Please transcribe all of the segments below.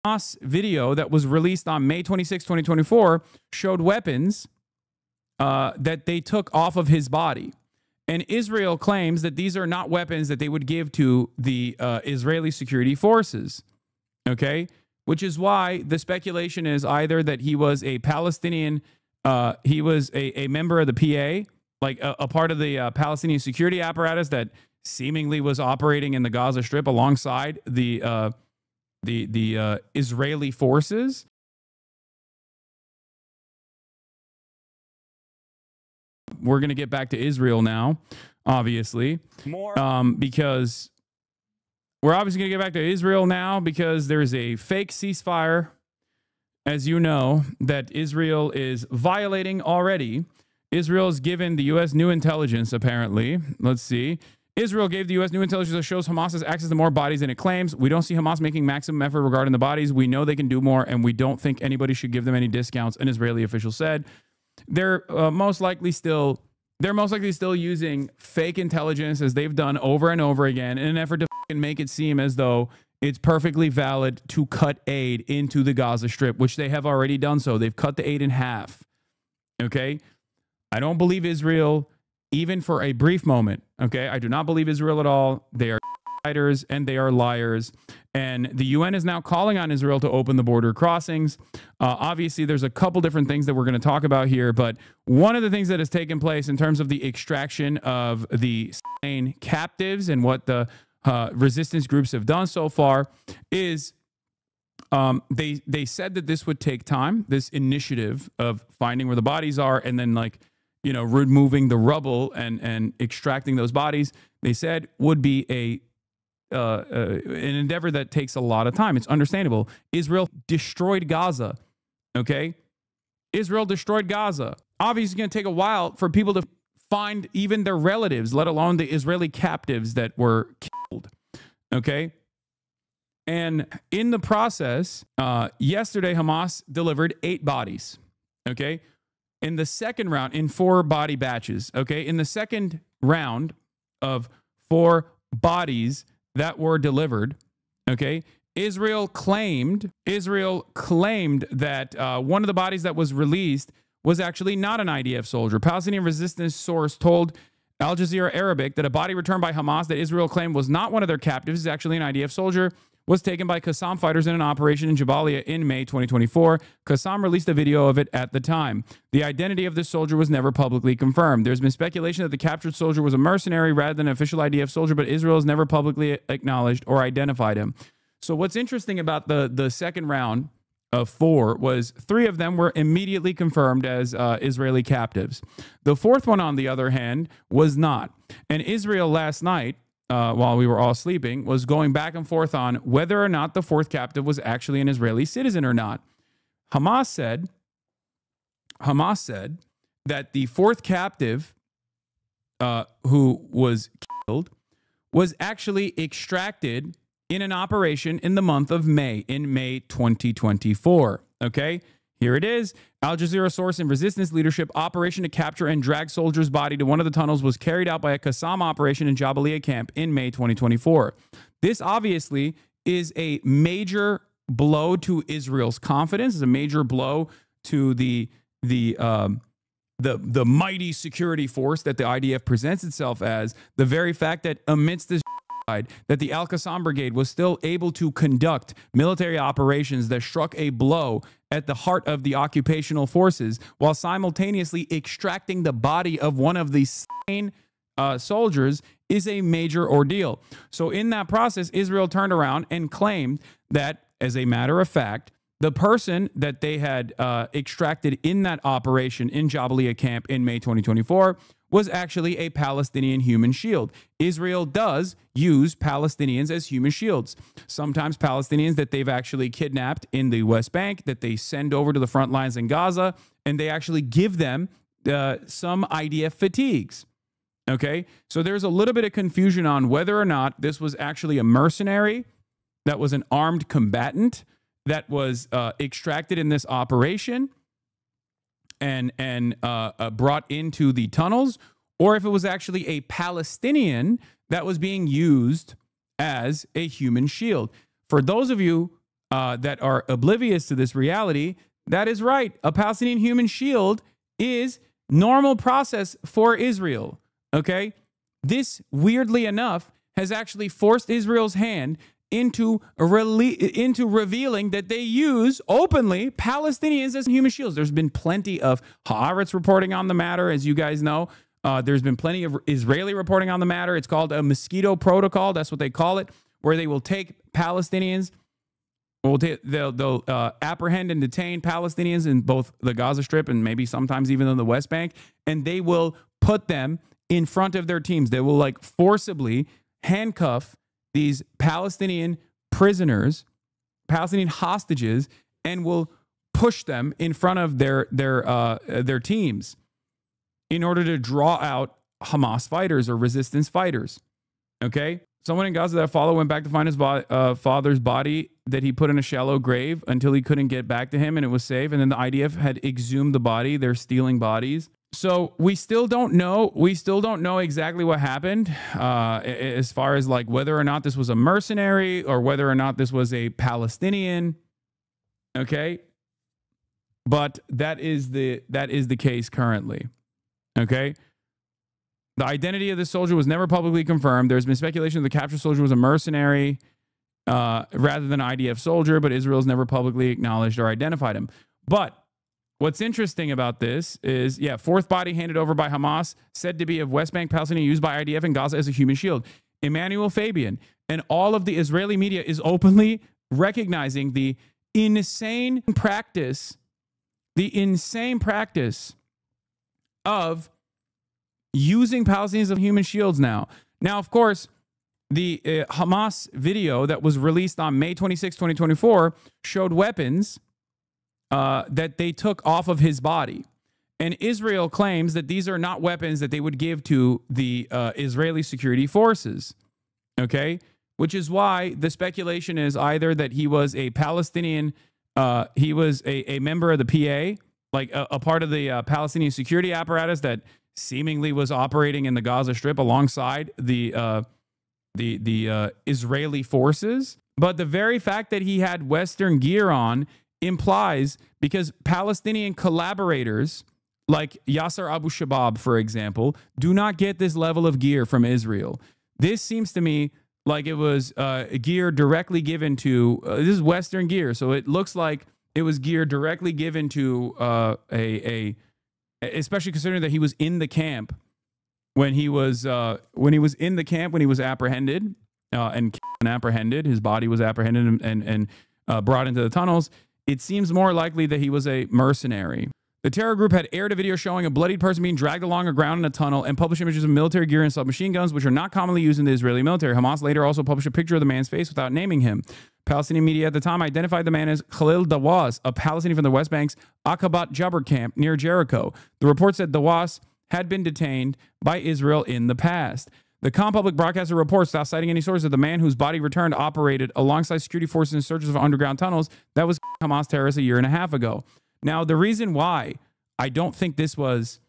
Hamas video that was released on May 26, 2024 showed weapons that they took off of his body. And Israel claims that these are not weapons that they would give to the Israeli security forces. Okay? Which is why the speculation is either that he was a Palestinian, he was a member of the PA, like a part of the Palestinian security apparatus that seemingly was operating in the Gaza Strip alongside the Israeli forces. We're going to get back to Israel now, obviously, because we're obviously going to get back to Israel now because there's a fake ceasefire, as you know, that Israel is violating already. Israel's given the U.S. new intelligence, apparently. Let's see. Israel gave the U.S. new intelligence that shows Hamas has access to more bodies than it claims. We don't see Hamas making maximum effort regarding the bodies. We know they can do more, and we don't think anybody should give them any discounts, an Israeli official said. They're most likely still using fake intelligence, as they've done over and over again, in an effort to make it seem as though it's perfectly valid to cut aid into the Gaza Strip, which they have already done so. They've cut the aid in half. Okay? I don't believe Israel even for a brief moment. Okay? I do not believe Israel at all. They are fighters and they are liars. And the UN is now calling on Israel to open the border crossings. Obviously, there's a couple different things that we're going to talk about here, but one of the things that has taken place in terms of the extraction of the slain captives and what the resistance groups have done so far is they said that this would take time, this initiative of finding where the bodies are and then, like, you know, removing the rubble and extracting those bodies, they said would be an endeavor that takes a lot of time. It's understandable. Israel destroyed Gaza. Okay? Israel destroyed Gaza. Obviously, it's going to take a while for people to find even their relatives, let alone the Israeli captives that were killed. Okay? And in the process, yesterday, Hamas delivered 8 bodies. Okay? In the second round, in 4 body batches. Okay? In the second round of 4 bodies that were delivered, okay, Israel claimed that one of the bodies that was released was actually not an IDF soldier. Palestinian resistance source told Al Jazeera Arabic that a body returned by Hamas that Israel claimed was not one of their captives, is actually an IDF soldier, was taken by Qassam fighters in an operation in Jabalia in May 2024. Qassam released a video of it at the time. The identity of this soldier was never publicly confirmed. There's been speculation that the captured soldier was a mercenary rather than an official IDF soldier, but Israel has never publicly acknowledged or identified him. So what's interesting about the second round of 4 was 3 of them were immediately confirmed as Israeli captives. The 4th one, on the other hand, was not. And Israel last night, while we were all sleeping, was going back and forth on whether or not the 4th captive was actually an Israeli citizen or not. Hamas said that the 4th captive who was killed was actually extracted in an operation in the month of May, in May 2024. Okay? Here it is. Al Jazeera source in resistance leadership, operation to capture and drag soldier's body to one of the tunnels was carried out by a Qassam operation in Jabalia camp in May 2024. This obviously is a major blow to Israel's confidence. It's a major blow to the mighty security force that the IDF presents itself as. The very fact that amidst this that the Al-Qassam Brigade was still able to conduct military operations that struck a blow at the heart of the occupational forces while simultaneously extracting the body of one of the slain soldiers is a major ordeal. So in that process, Israel turned around and claimed that, as a matter of fact, the person that they had extracted in that operation in Jabalia camp in May 2024 was actually a Palestinian human shield. Israel does use Palestinians as human shields. Sometimes Palestinians that they've actually kidnapped in the West Bank, that they send over to the front lines in Gaza, and they actually give them some IDF fatigues. Okay? So there's a little bit of confusion on whether or not this was actually a mercenary, that was an armed combatant, that was extracted in this operation and brought into the tunnels, or if it was actually a Palestinian that was being used as a human shield. For those of you that are oblivious to this reality, that is right. A Palestinian human shield is normal process for Israel. Okay? This, weirdly enough, has actually forced Israel's hand into revealing that they use openly Palestinians as human shields. There's been plenty of Haaretz reporting on the matter, as you guys know. There's been plenty of Israeli reporting on the matter. It's called a mosquito protocol. That's what they call it, where they will take Palestinians, they'll apprehend and detain Palestinians in both the Gaza Strip and maybe sometimes even in the West Bank, and they will put them in front of their teams. They will like forcibly handcuff these Palestinian prisoners, Palestinian hostages, and will push them in front of their teams in order to draw out Hamas fighters or resistance fighters. Okay? Someone in Gaza that followed went back to find his father's body that he put in a shallow grave until he couldn't get back to him, and it was safe. And then the IDF had exhumed the body. They're stealing bodies. So we still don't know. We still don't know exactly what happened as far as like whether or not this was a mercenary or whether or not this was a Palestinian. Okay, but that is the case currently. Okay, the identity of the soldier was never publicly confirmed. There's been speculation the captured soldier was a mercenary rather than an IDF soldier, but Israel's never publicly acknowledged or identified him. But what's interesting about this is, fourth body handed over by Hamas, said to be of West Bank Palestinian, used by IDF in Gaza as a human shield. Emmanuel Fabian and all of the Israeli media is openly recognizing the insane practice of using Palestinians as human shields now. Now, of course, the Hamas video that was released on May 26, 2024 showed weapons that they took off of his body. And Israel claims that these are not weapons that they would give to the Israeli security forces. Okay? Which is why the speculation is either that he was a Palestinian, he was a member of the PA, like a part of the Palestinian security apparatus that seemingly was operating in the Gaza Strip alongside the Israeli forces. But the very fact that he had Western gear on implies, because Palestinian collaborators like Yasser Abu Shabab, for example, do not get this level of gear from Israel. This seems to me like it was gear directly given to, this is Western gear, so it looks like it was gear directly given to especially considering that he was in the camp when he was apprehended and apprehended, his body was apprehended and brought into the tunnels. It seems more likely that he was a mercenary. The terror group had aired a video showing a bloodied person being dragged along the ground in a tunnel and published images of military gear and submachine guns, which are not commonly used in the Israeli military. Hamas later also published a picture of the man's face without naming him. Palestinian media at the time identified the man as Khalil Dawaz, a Palestinian from the West Bank's Aqabat Jabr camp near Jericho. The report said Dawaz had been detained by Israel in the past. The Public broadcaster reports, without citing any sources, that the man whose body returned operated alongside security forces in searches of underground tunnels. That was Hamas terrorists a year and a half ago. Now, the reason why I don't think this was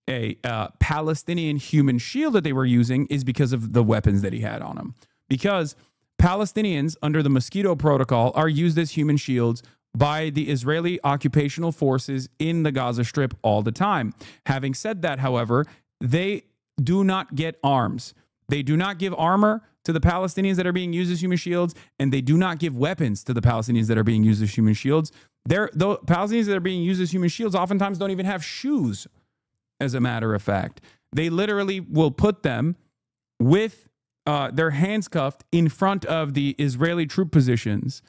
a Palestinian human shield that they were using is because of the weapons that he had on him. Because Palestinians, under the mosquito protocol, are used as human shields by the Israeli occupational forces in the Gaza Strip all the time. Having said that, however, they do not get arms. They do not give armor to the Palestinians that are being used as human shields, and they do not give weapons to the Palestinians that are being used as human shields. The Palestinians that are being used as human shields oftentimes don't even have shoes, as a matter of fact. They literally will put them with their hands cuffed in front of the Israeli troop positions,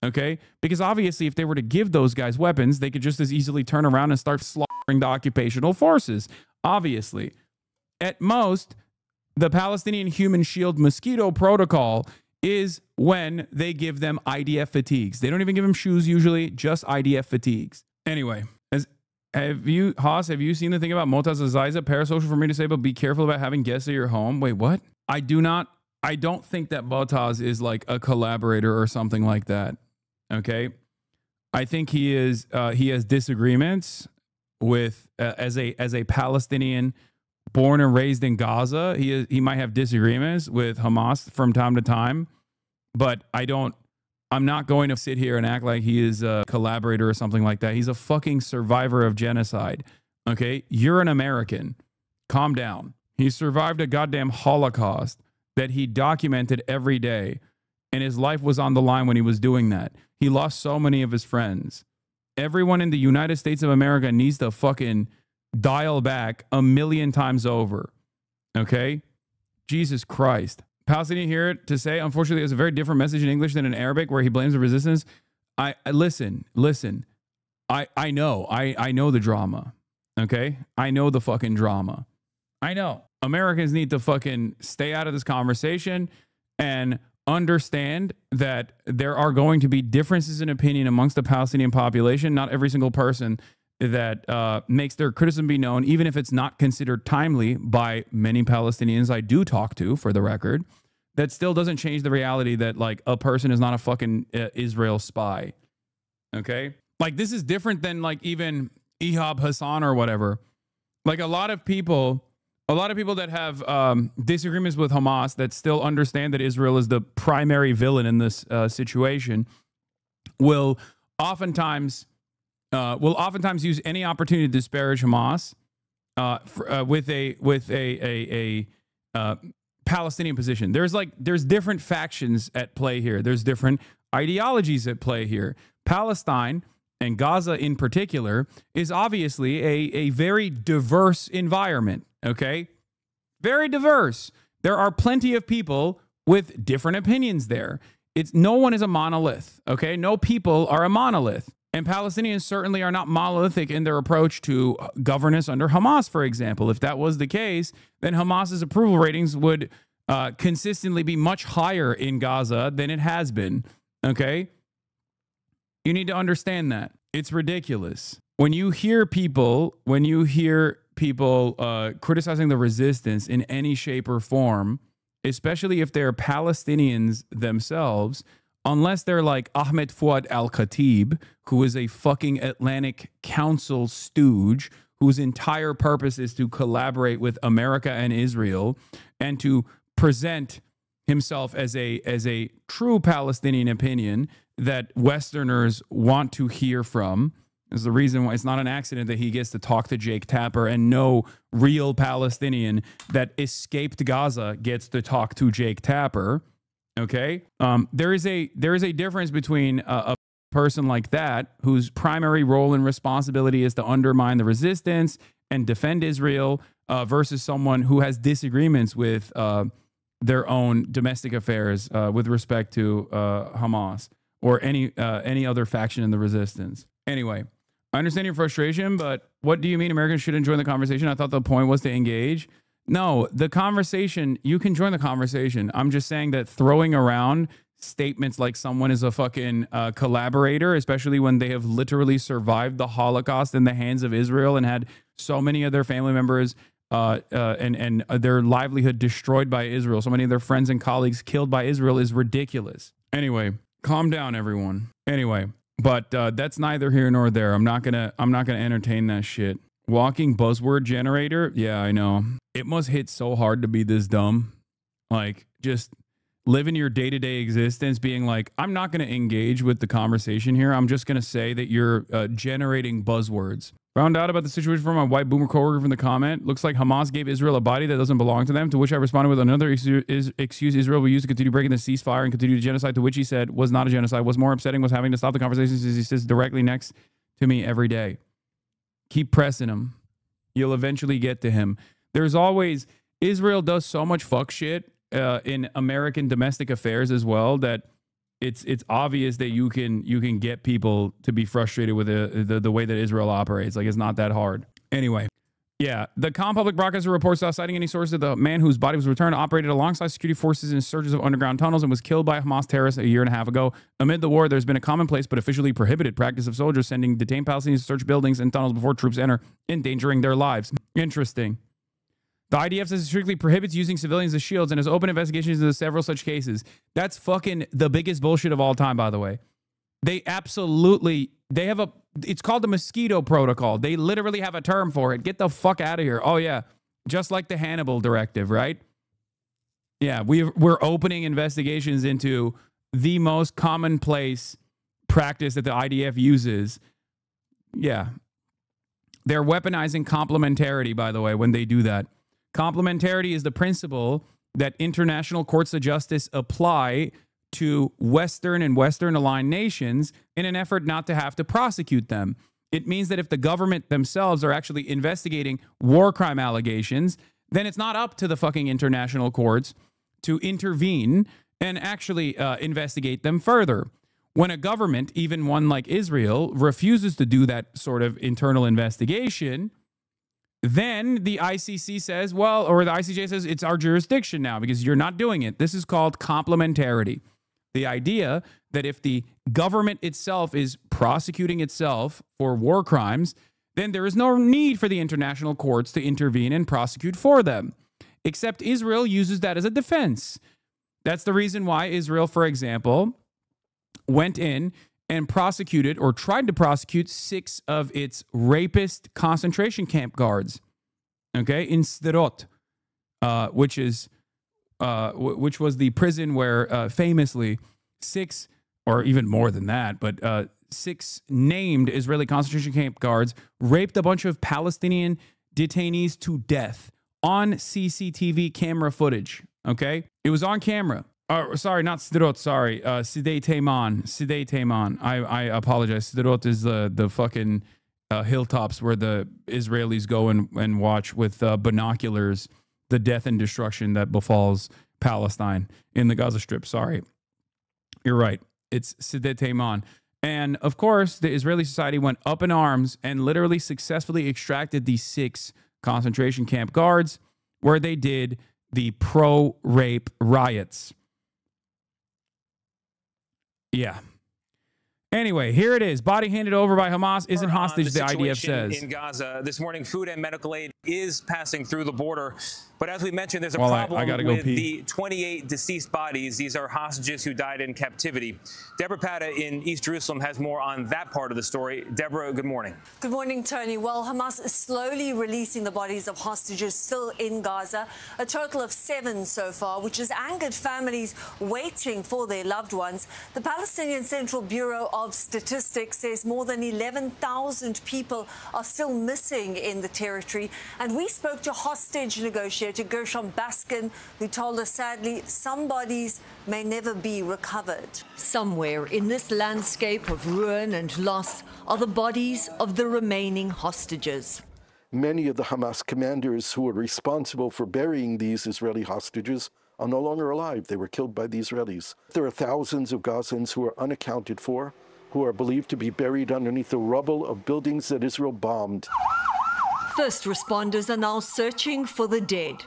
okay? Because obviously if they were to give those guys weapons, they could just as easily turn around and start slaughtering the occupational forces, obviously. At most, the Palestinian human shield mosquito protocol is when they give them IDF fatigues. They don't even give them shoes usually, just IDF fatigues. Anyway, have you seen the thing about Motaz Aziza? Parasocial for me to say, but be careful about having guests at your home. Wait, what? I don't think that Motaz is like a collaborator or something like that. Okay. I think he has disagreements with, as a Palestinian born and raised in Gaza, he might have disagreements with Hamas from time to time, but I don't I'm not going to sit here and act like he is a collaborator or something like that. He's a fucking survivor of genocide. Okay? You're an American. Calm down. He survived a goddamn Holocaust that he documented every day, and his life was on the line when he was doing that. He lost so many of his friends. Everyone in the United States of America needs to fucking dial back a million times over. Okay? Jesus Christ. Palestinian here to say, unfortunately, it's a very different message in English than in Arabic, where he blames the resistance. I listen. I know the drama. Okay? I know the fucking drama. I know. Americans need to fucking stay out of this conversation and understand that there are going to be differences in opinion amongst the Palestinian population. Not every single person that makes their criticism be known, even if it's not considered timely by many Palestinians I do talk to, for the record, that still doesn't change the reality that, like, a person is not a fucking Israel spy. Okay? Like, this is different than, like, even Ehab Hasan or whatever. Like, a lot of people that have disagreements with Hamas that still understand that Israel is the primary villain in this situation will oftentimes use any opportunity to disparage Hamas with a Palestinian position. There's different factions at play here. There's different ideologies at play here. Palestine, and Gaza in particular, is obviously a very diverse environment. Okay? Very diverse. There are plenty of people with different opinions there. No one is a monolith. Okay? No people are a monolith. And Palestinians certainly are not monolithic in their approach to governance under Hamas, for example. If that was the case, then Hamas's approval ratings would consistently be much higher in Gaza than it has been. Okay? You need to understand that. It's ridiculous. When you hear people criticizing the resistance in any shape or form, especially if they're Palestinians themselves, unless they're like Ahmed Fouad al-Khatib, who is a fucking Atlantic Council stooge, whose entire purpose is to collaborate with America and Israel and to present himself as a true Palestinian opinion that Westerners want to hear from. Is the reason why it's not an accident that he gets to talk to Jake Tapper, and no real Palestinian that escaped Gaza gets to talk to Jake Tapper. Okay, there is a difference between a person like that, whose primary role and responsibility is to undermine the resistance and defend Israel, versus someone who has disagreements with their own domestic affairs with respect to Hamas or any other faction in the resistance. Anyway, I understand your frustration, but what do you mean Americans shouldn't join the conversation? I thought the point was to engage. No, the conversation, you can join the conversation. I'm just saying that throwing around statements like someone is a fucking collaborator, especially when they have literally survived the Holocaust in the hands of Israel and had so many of their family members and their livelihood destroyed by Israel, so many of their friends and colleagues killed by Israel, is ridiculous. Anyway, calm down, everyone. Anyway, but that's neither here nor there. I'm not gonna entertain that shit. Walking buzzword generator. Yeah, I know. It must hit so hard to be this dumb. Like, just living your day-to-day existence being like, I'm not going to engage with the conversation here. I'm just going to say that you're generating buzzwords. Found out about the situation from my white boomer coworker from the comment. Looks like Hamas gave Israel a body that doesn't belong to them, to which I responded with another excuse Israel will use to continue breaking the ceasefire and continue the genocide, to which he said was not a genocide. What's more upsetting was having to stop the conversation since he sits directly next to me every day. Keep pressing him. You'll eventually get to him. There's always, Israel does so much fuck shit in American domestic affairs as well, that it's obvious that you can get people to be frustrated with the way that Israel operates. Like, it's not that hard. Anyway, yeah, the public broadcaster reports, citing any source, that the man whose body was returned operated alongside security forces in searches of underground tunnels and was killed by Hamas terrorists a year and a half ago. Amid the war, there's been a commonplace but officially prohibited practice of soldiers sending detained Palestinians to search buildings and tunnels before troops enter, endangering their lives. Interesting. The IDF says it strictly prohibits using civilians as shields and has opened investigations into several such cases. That's fucking the biggest bullshit of all time, by the way. They have it's called the mosquito protocol. They literally have a term for it. Get the fuck out of here. Oh yeah. Just like the Hannibal directive, right? Yeah, we're opening investigations into the most commonplace practice that the IDF uses. Yeah. They're weaponizing complementarity, by the way, when they do that. Complementarity is the principle that international courts of justice apply to Western and Western-aligned nations in an effort not to have to prosecute them. It means that if the government themselves are actually investigating war crime allegations, then it's not up to the fucking international courts to intervene and actually investigate them further. When a government, even one like Israel, refuses to do that sort of internal investigation, then the ICC says, well, or the ICJ says, it's our jurisdiction now because you're not doing it. This is called complementarity. The idea that if the government itself is prosecuting itself for war crimes, then there is no need for the international courts to intervene and prosecute for them. Except Israel uses that as a defense. That's the reason why Israel, for example, went in and prosecuted or tried to prosecute 6 of its rapist concentration camp guards, okay, in Sderot, which was the prison where famously 6, or even more than that, but 6 named Israeli concentration camp guards raped a bunch of Palestinian detainees to death on CCTV camera footage, okay? It was on camera. Sorry, not Sderot, sorry. Sidei Teiman. I apologize. Sderot is the fucking hilltops where the Israelis go and watch with binoculars the death and destruction that befalls Palestine in the Gaza Strip. Sorry. You're right. It's Sidei Teiman. And of course, the Israeli society went up in arms and literally successfully extracted these 6 concentration camp guards where they did the pro-rape riots. Yeah. Anyway, here it is. Body handed over by Hamas isn't hostage, the IDF says. In Gaza this morning, food and medical aid is passing through the border. But as we mentioned, there's a problem with the 28 deceased bodies. These are hostages who died in captivity. Deborah Patta in East Jerusalem has more on that part of the story. Deborah, good morning. Good morning, Tony. Well, Hamas is slowly releasing the bodies of hostages still in Gaza, a total of 7 so far, which has angered families waiting for their loved ones. The Palestinian Central Bureau of Statistics says more than 11,000 people are still missing in the territory. And we spoke to hostage negotiator Gershom Baskin, who told us, sadly, some bodies may never be recovered. Somewhere in this landscape of ruin and loss are the bodies of the remaining hostages. Many of the Hamas commanders who were responsible for burying these Israeli hostages are no longer alive. They were killed by the Israelis. There are thousands of Gazans who are unaccounted for, who are believed to be buried underneath the rubble of buildings that Israel bombed. First responders are now searching for the dead.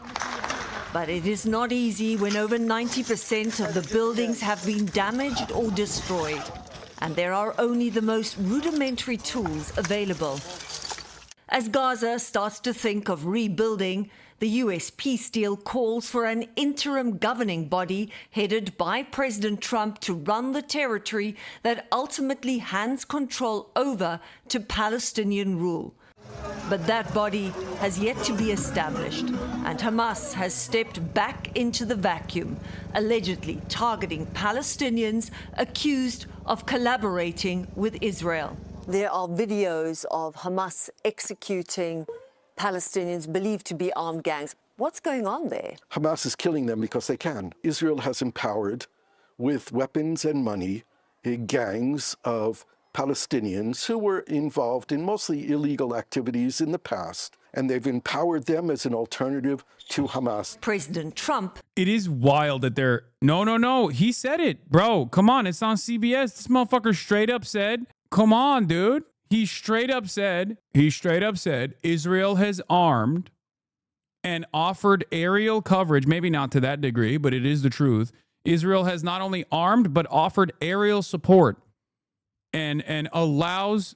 But it is not easy when over 90% of the buildings have been damaged or destroyed, and there are only the most rudimentary tools available. As Gaza starts to think of rebuilding, the US peace deal calls for an interim governing body headed by President Trump to run the territory that ultimately hands control over to Palestinian rule. But that body has yet to be established, and Hamas has stepped back into the vacuum, allegedly targeting Palestinians accused of collaborating with Israel. There are videos of Hamas executing Palestinians believed to be armed gangs. What's going on there? Hamas is killing them because they can. Israel has empowered, with weapons and money, gangs of Palestinians who were involved in mostly illegal activities in the past, and they've empowered them as an alternative to Hamas. President Trump. It is wild that they're... No. He said it, bro. Come on. It's on CBS. This motherfucker straight up said, come on, dude. He straight up said Israel has armed and offered aerial coverage, maybe not to that degree, but it is the truth. Israel has not only armed, but offered aerial support and allows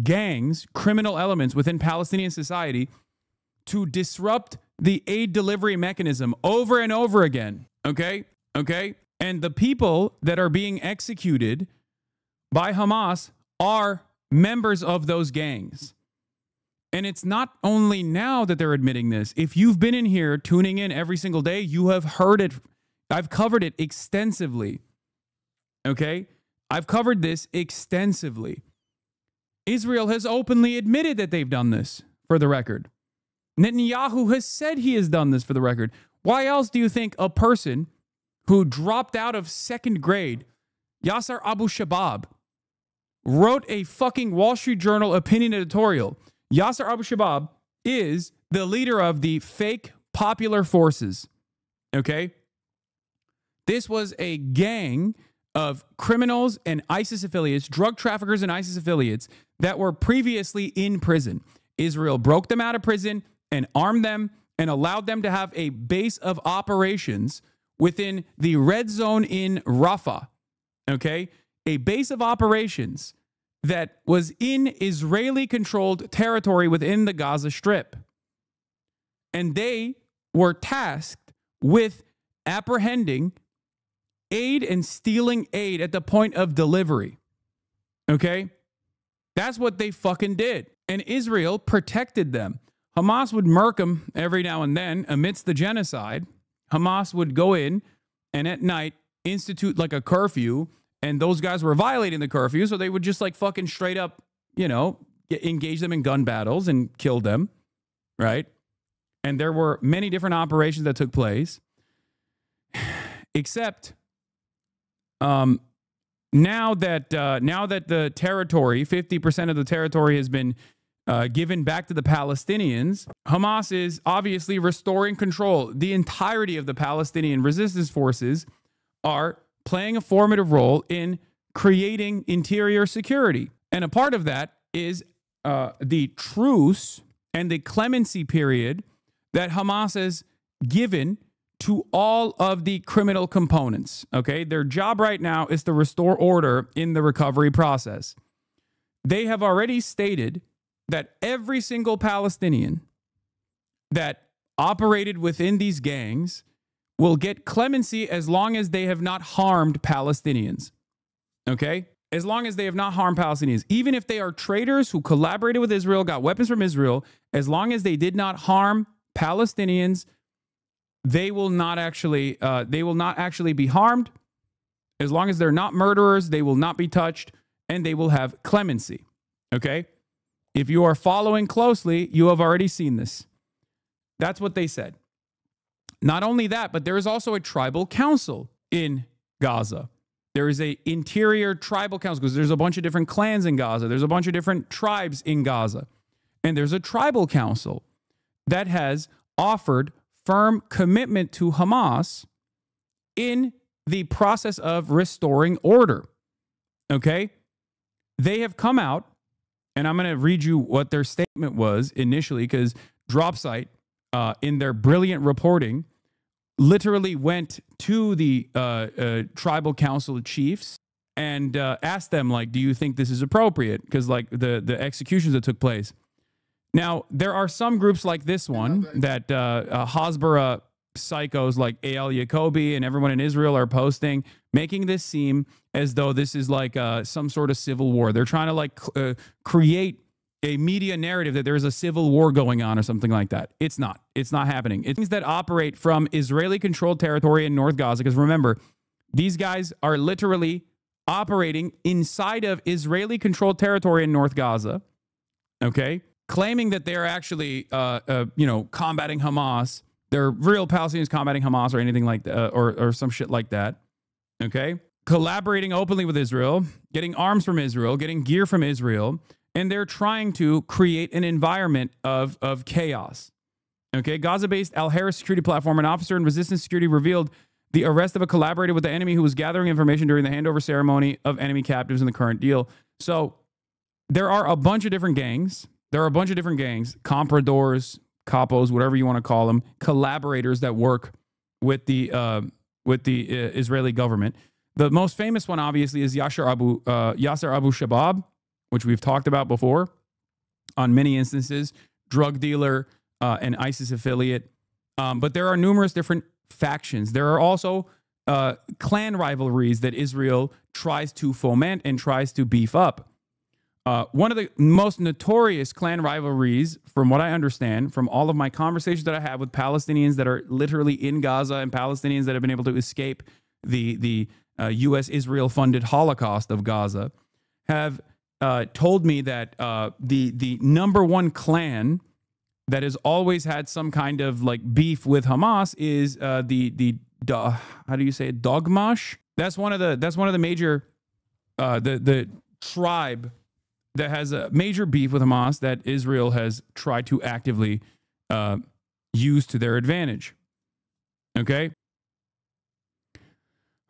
gangs, criminal elements within Palestinian society to disrupt the aid delivery mechanism over and over again. Okay? And the people that are being executed by Hamas are members of those gangs. And it's not only now that they're admitting this. If you've been in here tuning in every single day, you have heard it. I've covered it extensively. Okay? I've covered this extensively. Israel has openly admitted that they've done this, for the record. Netanyahu has said he has done this, for the record. Why else do you think a person who dropped out of second grade, Yasser Abu Shabab, wrote a fucking Wall Street Journal opinion editorial? Yasser Abu Shabab is the leader of the fake popular forces. Okay? This was a gang of criminals and ISIS affiliates, drug traffickers and ISIS affiliates that were previously in prison. Israel broke them out of prison and armed them and allowed them to have a base of operations within the red zone in Rafah. Okay? A base of operations that was in Israeli-controlled territory within the Gaza Strip. And they were tasked with apprehending aid and stealing aid at the point of delivery. Okay? That's what they fucking did. And Israel protected them. Hamas would murk them every now and then amidst the genocide. Hamas would go in and at night institute like a curfew, and those guys were violating the curfew, so they would just like fucking straight up, you know, engage them in gun battles and kill them, right? And there were many different operations that took place, except now that the territory, 50% of the territory has been given back to the Palestinians, Hamas is obviously restoring control. The entirety of the Palestinian resistance forces are playing a formative role in creating interior security. And a part of that is the truce and the clemency period that Hamas has given to all of the criminal components. Okay, their job right now is to restore order in the recovery process. They have already stated that every single Palestinian that operated within these gangs will get clemency as long as they have not harmed Palestinians. Okay? As long as they have not harmed Palestinians. Even if they are traitors who collaborated with Israel, got weapons from Israel, as long as they did not harm Palestinians, they will not actually be harmed. As long as they're not murderers, they will not be touched, and they will have clemency. Okay? If you are following closely, you have already seen this. That's what they said. Not only that, but there is also a tribal council in Gaza. There is an interior tribal council because there's a bunch of different clans in Gaza. There's a bunch of different tribes in Gaza. And there's a tribal council that has offered firm commitment to Hamas in the process of restoring order. Okay? They have come out, and I'm going to read you what their statement was initially, because Dropsite, in their brilliant reporting, literally went to the tribal council chiefs and asked them, like, do you think this is appropriate? Because, like, the executions that took place. Now, there are some groups like this one that Hasbara psychos like Eyal Yacobi and everyone in Israel are posting, making this seem as though this is like some sort of civil war. They're trying to like create a media narrative that there's a civil war going on or something like that. It's not. It's not happening. It's things that operate from Israeli-controlled territory in North Gaza, because remember, these guys are literally operating inside of Israeli-controlled territory in North Gaza, okay, claiming that they're actually, combating Hamas. They're real Palestinians combating Hamas or anything like that, or some shit like that, okay? Collaborating openly with Israel, getting arms from Israel, getting gear from Israel, and they're trying to create an environment of chaos. Okay, Gaza-based Al-Harris security platform, an officer in resistance security, revealed the arrest of a collaborator with the enemy who was gathering information during the handover ceremony of enemy captives in the current deal. So there are a bunch of different gangs. Compradors, capos, whatever you want to call them, collaborators that work with the Israeli government. The most famous one, obviously, is Yasser Abu Shabab, which we've talked about before on many instances, drug dealer and ISIS affiliate. But there are numerous different factions. There are also clan rivalries that Israel tries to foment and tries to beef up. One of the most notorious clan rivalries, from what I understand, from all of my conversations that I have with Palestinians that are literally in Gaza and Palestinians that have been able to escape the U.S. Israel-funded Holocaust of Gaza, have told me that the number one clan that has always had some kind of like beef with Hamas is how do you say it? Dogmash. That's one of the major the tribe that has a major beef with Hamas that Israel has tried to actively use to their advantage. Okay.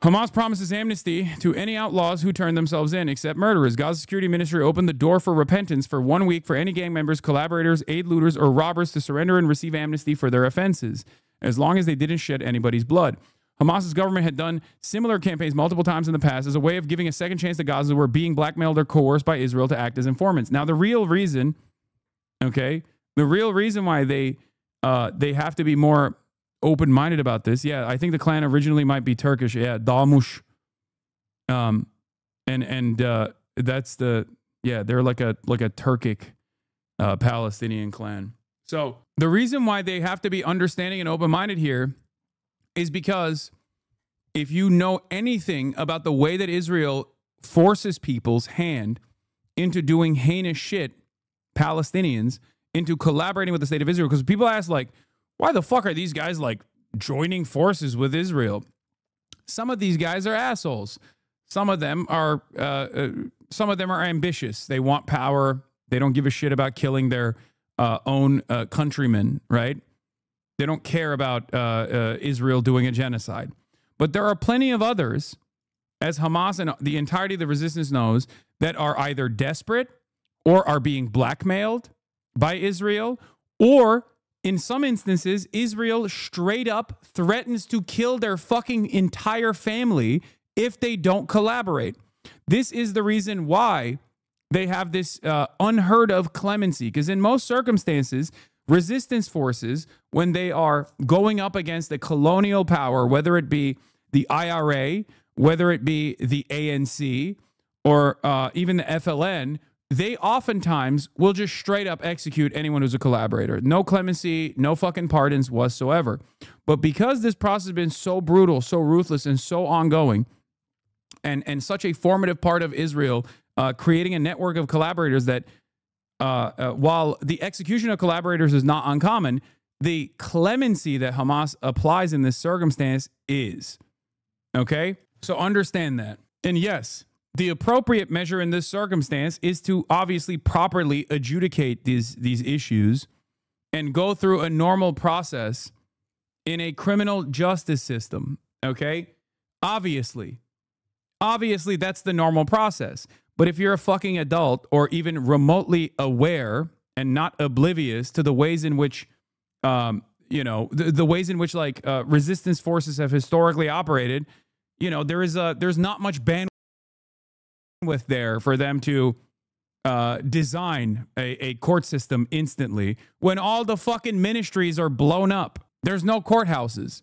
Hamas promises amnesty to any outlaws who turn themselves in, except murderers. Gaza Security Ministry opened the door for repentance for 1 week for any gang members, collaborators, aid looters, or robbers to surrender and receive amnesty for their offenses, as long as they didn't shed anybody's blood. Hamas's government had done similar campaigns multiple times in the past as a way of giving a second chance to Gaza who were being blackmailed or coerced by Israel to act as informants. Now, the real reason why they have to be more open-minded about this. Yeah, I think the clan originally might be Turkish. Yeah, Damush. That's they're like a Turkic Palestinian clan. So the reason why they have to be understanding and open-minded here is because if you know anything about the way that Israel forces people's hand into doing heinous shit, Palestinians, into collaborating with the state of Israel, because people ask like, why the fuck are these guys like joining forces with Israel? Some of these guys are assholes. Some of them are ambitious. They want power. They don't give a shit about killing their own countrymen, right? They don't care about Israel doing a genocide. But there are plenty of others, as Hamas and the entirety of the resistance knows, that are either desperate or are being blackmailed by Israel, or in some instances, Israel straight up threatens to kill their fucking entire family if they don't collaborate. This is the reason why they have this unheard of clemency, because in most circumstances, resistance forces, when they are going up against the colonial power, whether it be the IRA, whether it be the ANC, or even the FLN, they oftentimes will just straight up execute anyone who's a collaborator. No clemency, no fucking pardons whatsoever. But because this process has been so brutal, so ruthless, and so ongoing, and such a formative part of Israel, creating a network of collaborators that, while the execution of collaborators is not uncommon, the clemency that Hamas applies in this circumstance is. Okay? So understand that. And yes, the appropriate measure in this circumstance is to obviously properly adjudicate these issues and go through a normal process in a criminal justice system, okay? Obviously, that's the normal process. But if you're a fucking adult or even remotely aware and not oblivious to the ways in which, the ways in which like resistance forces have historically operated, there's not much bandwidth there for them to design a court system instantly when all the fucking ministries are blown up. There's no courthouses.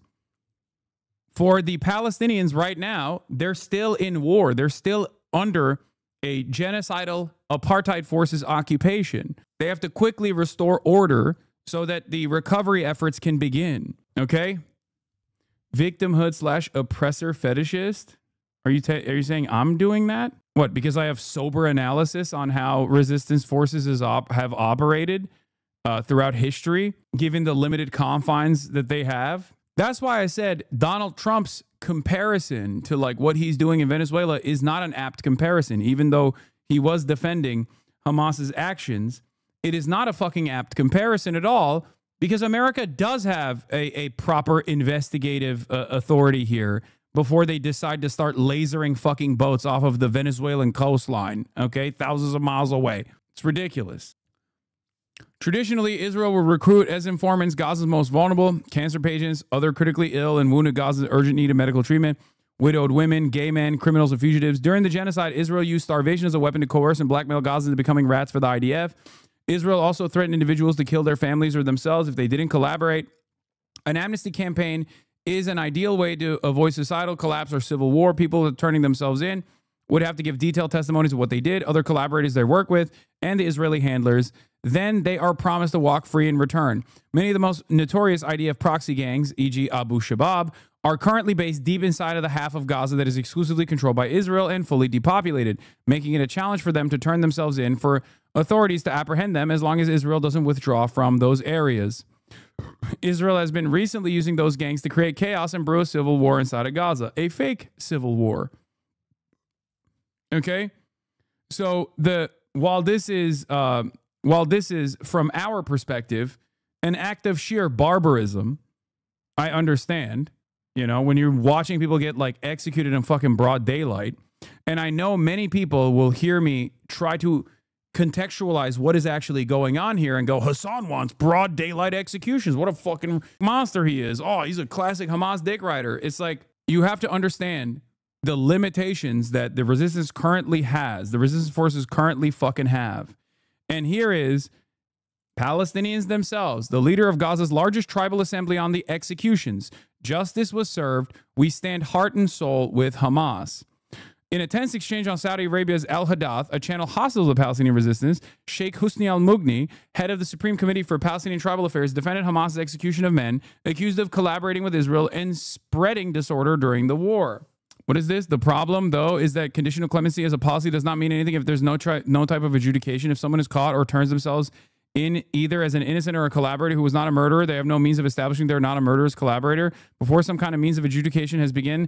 For the Palestinians right now, they're still in war. They're still under a genocidal apartheid forces occupation. They have to quickly restore order so that the recovery efforts can begin. Okay? Victimhood / oppressor fetishist? Are you saying I'm doing that? What, because I have sober analysis on how resistance forces have operated throughout history, given the limited confines that they have? That's why I said Donald Trump's comparison to like what he's doing in Venezuela is not an apt comparison. Even though he was defending Hamas's actions, it is not a fucking apt comparison at all, because America does have a proper investigative authority here before they decide to start lasering fucking boats off of the Venezuelan coastline, okay? Thousands of miles away. It's ridiculous. Traditionally, Israel will recruit as informants Gaza's most vulnerable, cancer patients, other critically ill and wounded Gaza's urgent need of medical treatment, widowed women, gay men, criminals, and fugitives. During the genocide, Israel used starvation as a weapon to coerce and blackmail Gazans into becoming rats for the IDF. Israel also threatened individuals to kill their families or themselves if they didn't collaborate. An amnesty campaign is an ideal way to avoid societal collapse or civil war. People turning themselves in would have to give detailed testimonies of what they did, other collaborators they work with, and the Israeli handlers. Then they are promised to walk free in return. Many of the most notorious IDF proxy gangs, e.g. Abu Shabaab, are currently based deep inside of the half of Gaza that is exclusively controlled by Israel and fully depopulated, making it a challenge for them to turn themselves in for authorities to apprehend them as long as Israel doesn't withdraw from those areas. Israel has been recently using those gangs to create chaos and brew a civil war inside of Gaza, a fake civil war. Okay? So while this is from our perspective an act of sheer barbarism, I understand, you know, when you're watching people get like executed in fucking broad daylight, and I know many people will hear me try to contextualize what is actually going on here and go, Hasan wants broad daylight executions. What a fucking monster he is. Oh, he's a classic Hamas dick rider. It's like, you have to understand the limitations that the resistance currently has, the resistance forces currently fucking have. And here is Palestinians themselves, the leader of Gaza's largest tribal assembly, on the executions. Justice was served. We stand heart and soul with Hamas. In a tense exchange on Saudi Arabia's Al Hadath, a channel hostile to the Palestinian resistance, Sheikh Husni al-Mughni, head of the Supreme Committee for Palestinian Tribal Affairs, defended Hamas's execution of men accused of collaborating with Israel and spreading disorder during the war. What is this? The problem, though, is that conditional clemency as a policy does not mean anything if there's no type of adjudication. If someone is caught or turns themselves in either as an innocent or a collaborator who was not a murderer, they have no means of establishing they're not a murderous collaborator. Before some kind of means of adjudication has begun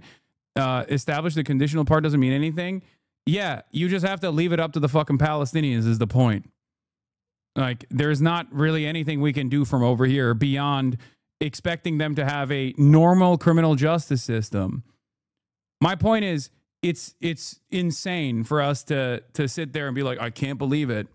established, the conditional part doesn't mean anything. Yeah, you just have to leave it up to the fucking Palestinians is the point. Like, there's not really anything we can do from over here beyond expecting them to have a normal criminal justice system. My point is, it's insane for us to sit there and be like, I can't believe it.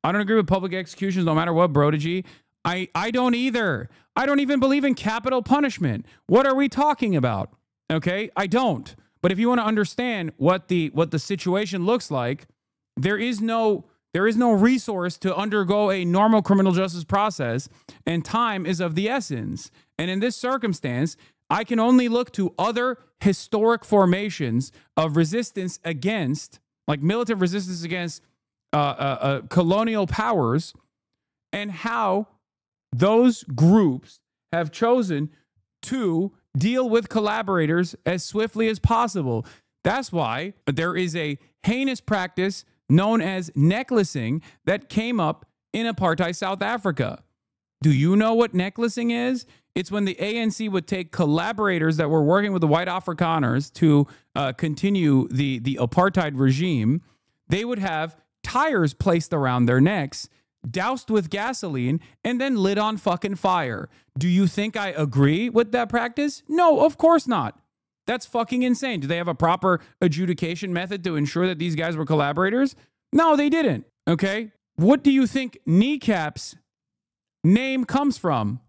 I don't agree with public executions no matter what, Brodagy. I don't either. I don't even believe in capital punishment. What are we talking about? Okay, I don't. But if you want to understand what the situation looks like, there is no resource to undergo a normal criminal justice process, and time is of the essence. And in this circumstance, I can only look to other historic formations of resistance against, like militant resistance against colonial powers, and how those groups have chosen to deal with collaborators as swiftly as possible. That's why there is a heinous practice known as necklacing that came up in apartheid South Africa. Do you know what necklacing is? It's when the ANC would take collaborators that were working with the white Afrikaners to continue the apartheid regime. They would have tires placed around their necks, doused with gasoline, and then lit on fucking fire. Do you think I agree with that practice? No, of course not. That's fucking insane. Do they have a proper adjudication method to ensure that these guys were collaborators? No, they didn't. Okay. What do you think Kneecap's name comes from?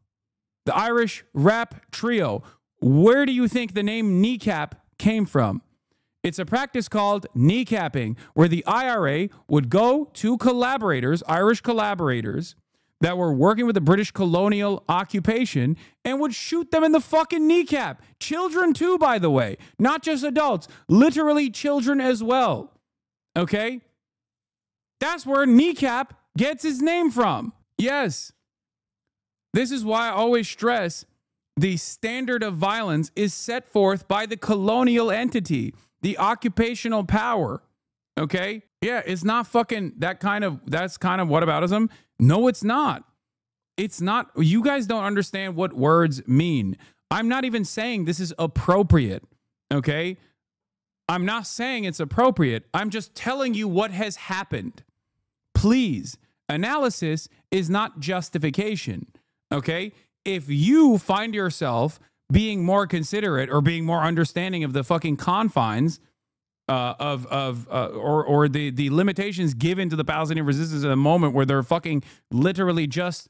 The Irish rap trio. Where do you think the name Kneecap came from? It's a practice called kneecapping, where the IRA would go to collaborators, Irish collaborators, that were working with the British colonial occupation, and would shoot them in the fucking kneecap. Children too, by the way. Not just adults. Literally children as well. Okay? That's where kneecap gets its name from. Yes. This is why I always stress the standard of violence is set forth by the colonial entity, the occupational power. Okay? Yeah, it's not fucking that's kind of whataboutism. No, it's not. It's not. You guys don't understand what words mean. I'm not even saying this is appropriate. Okay? I'm not saying it's appropriate. I'm just telling you what has happened. Please, analysis is not justification. Okay? If you find yourself being more considerate or being more understanding of the fucking confines or the limitations given to the Palestinian resistance at a moment where they're fucking literally just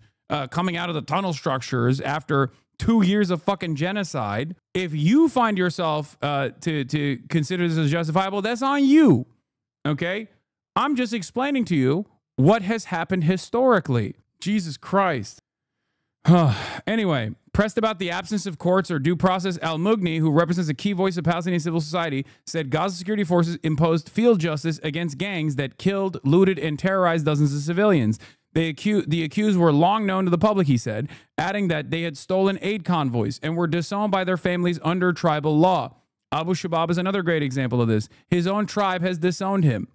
coming out of the tunnel structures after 2 years of fucking genocide. If you find yourself to consider this as justifiable, that's on you. Okay? I'm just explaining to you what has happened historically. Jesus Christ. Anyway, pressed about the absence of courts or due process, al-Mughni, who represents a key voice of Palestinian civil society, said Gaza security forces imposed field justice against gangs that killed, looted, and terrorized dozens of civilians. The accused were long known to the public, he said, adding that they had stolen aid convoys and were disowned by their families under tribal law. Abu Shabab is another great example of this. His own tribe has disowned him.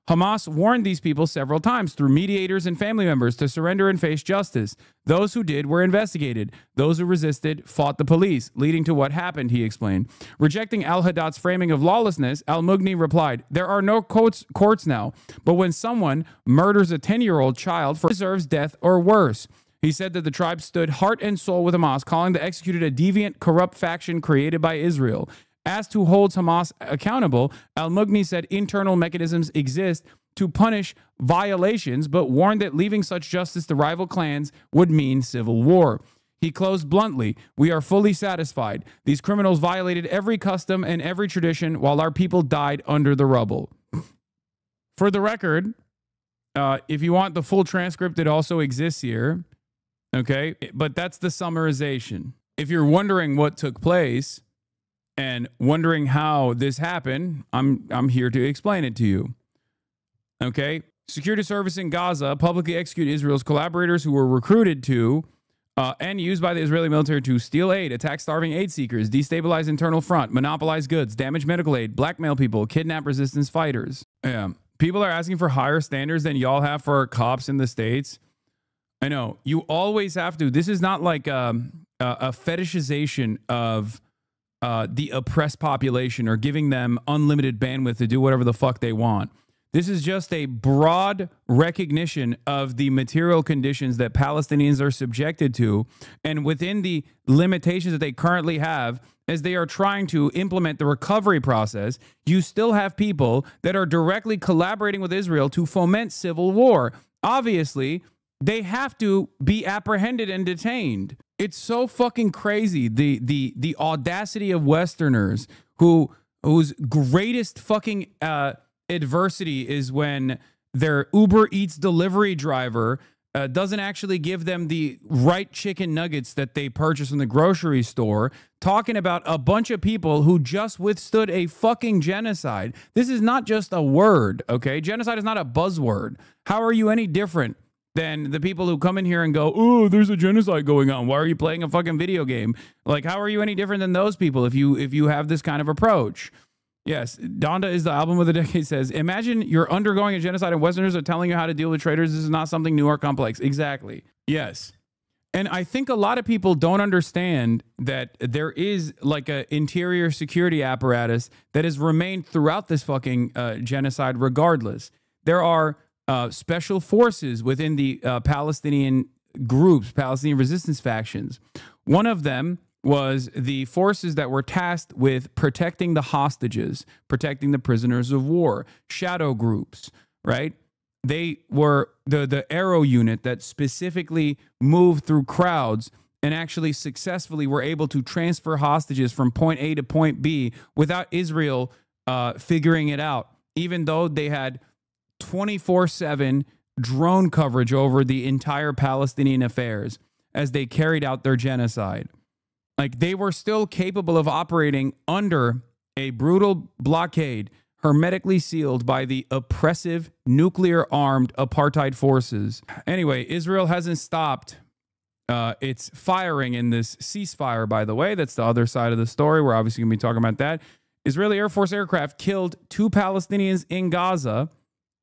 Hamas warned these people several times through mediators and family members to surrender and face justice. Those who did were investigated. Those who resisted fought the police, leading to what happened, he explained. Rejecting al-Haddad's framing of lawlessness, al-Mughni replied, there are no courts now, but when someone murders a 10-year-old child, deserves death or worse. He said that the tribe stood heart and soul with Hamas, calling the executed a deviant, corrupt faction created by Israel. Asked who holds Hamas accountable, al-Mughni said internal mechanisms exist to punish violations, but warned that leaving such justice to rival clans would mean civil war. He closed bluntly, we are fully satisfied. These criminals violated every custom and every tradition while our people died under the rubble. For the record, if you want the full transcript, it also exists here. Okay, but that's the summarization. If you're wondering what took place and wondering how this happened, I'm here to explain it to you. Okay? Security service in Gaza publicly executed Israel's collaborators who were recruited to and used by the Israeli military to steal aid, attack starving aid seekers, destabilize internal front, monopolize goods, damage medical aid, blackmail people, kidnap resistance fighters. Yeah. People are asking for higher standards than y'all have for cops in the States. I know. You always have to. This is not like a fetishization of the oppressed population or giving them unlimited bandwidth to do whatever the fuck they want. This is just a broad recognition of the material conditions that Palestinians are subjected to, and within the limitations that they currently have, as they are trying to implement the recovery process, you still have people that are directly collaborating with Israel to foment civil war. Obviously, they have to be apprehended and detained. It's so fucking crazy. The audacity of Westerners whose greatest fucking adversity is when their Uber Eats delivery driver doesn't actually give them the right chicken nuggets that they purchase from the grocery store, talking about a bunch of people who just withstood a fucking genocide. This is not just a word, okay? Genocide is not a buzzword. How are you any different than the people who come in here and go, oh, there's a genocide going on. Why are you playing a fucking video game? Like, how are you any different than those people if you have this kind of approach? Yes, Donda is the album of the decade says, imagine you're undergoing a genocide and Westerners are telling you how to deal with traitors. This is not something new or complex. Exactly. Yes. And I think a lot of people don't understand that there is like an interior security apparatus that has remained throughout this fucking genocide regardless. There are special forces within the Palestinian groups, Palestinian resistance factions. One of them was the forces that were tasked with protecting the hostages, protecting the prisoners of war, shadow groups, right? They were the Arrow unit that specifically moved through crowds and actually successfully were able to transfer hostages from point A to point B without Israel figuring it out, even though they had 24/7 drone coverage over the entire Palestinian affairs as they carried out their genocide. Like, they were still capable of operating under a brutal blockade, hermetically sealed by the oppressive, nuclear-armed apartheid forces. Anyway, Israel hasn't stopped its firing in this ceasefire, by the way. That's the other side of the story. We're obviously going to be talking about that. Israeli Air Force aircraft killed 2 Palestinians in Gaza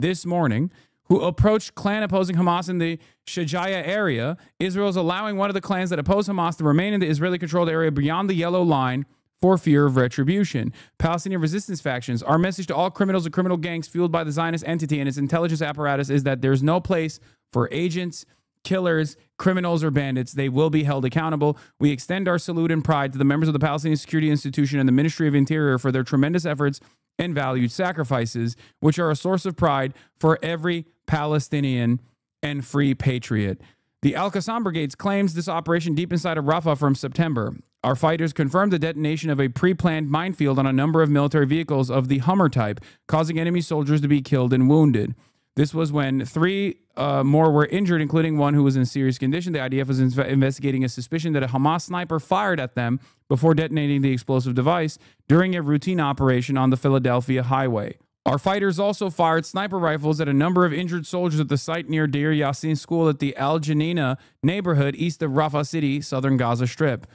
this morning who approached clan opposing Hamas in the Shajaya area. Israel is allowing one of the clans that oppose Hamas to remain in the Israeli-controlled area beyond the yellow line for fear of retribution. Palestinian resistance factions. Our message to all criminals and criminal gangs fueled by the Zionist entity and its intelligence apparatus is that there's no place for agents, killers, criminals, or bandits. They will be held accountable. We extend our salute and pride to the members of the Palestinian Security Institution and the Ministry of Interior for their tremendous efforts and valued sacrifices, which are a source of pride for every Palestinian and free patriot. The Al-Qassam Brigades claims this operation deep inside of Rafah from September. Our fighters confirmed the detonation of a pre-planned minefield on a number of military vehicles of the Hummer type, causing enemy soldiers to be killed and wounded. This was when 3 more were injured, including one who was in serious condition. The IDF was investigating a suspicion that a Hamas sniper fired at them before detonating the explosive device during a routine operation on the Philadelphia highway. Our fighters also fired sniper rifles at a number of injured soldiers at the site near Deir Yassin School at the Al Janina neighborhood east of Rafah City, southern Gaza Strip.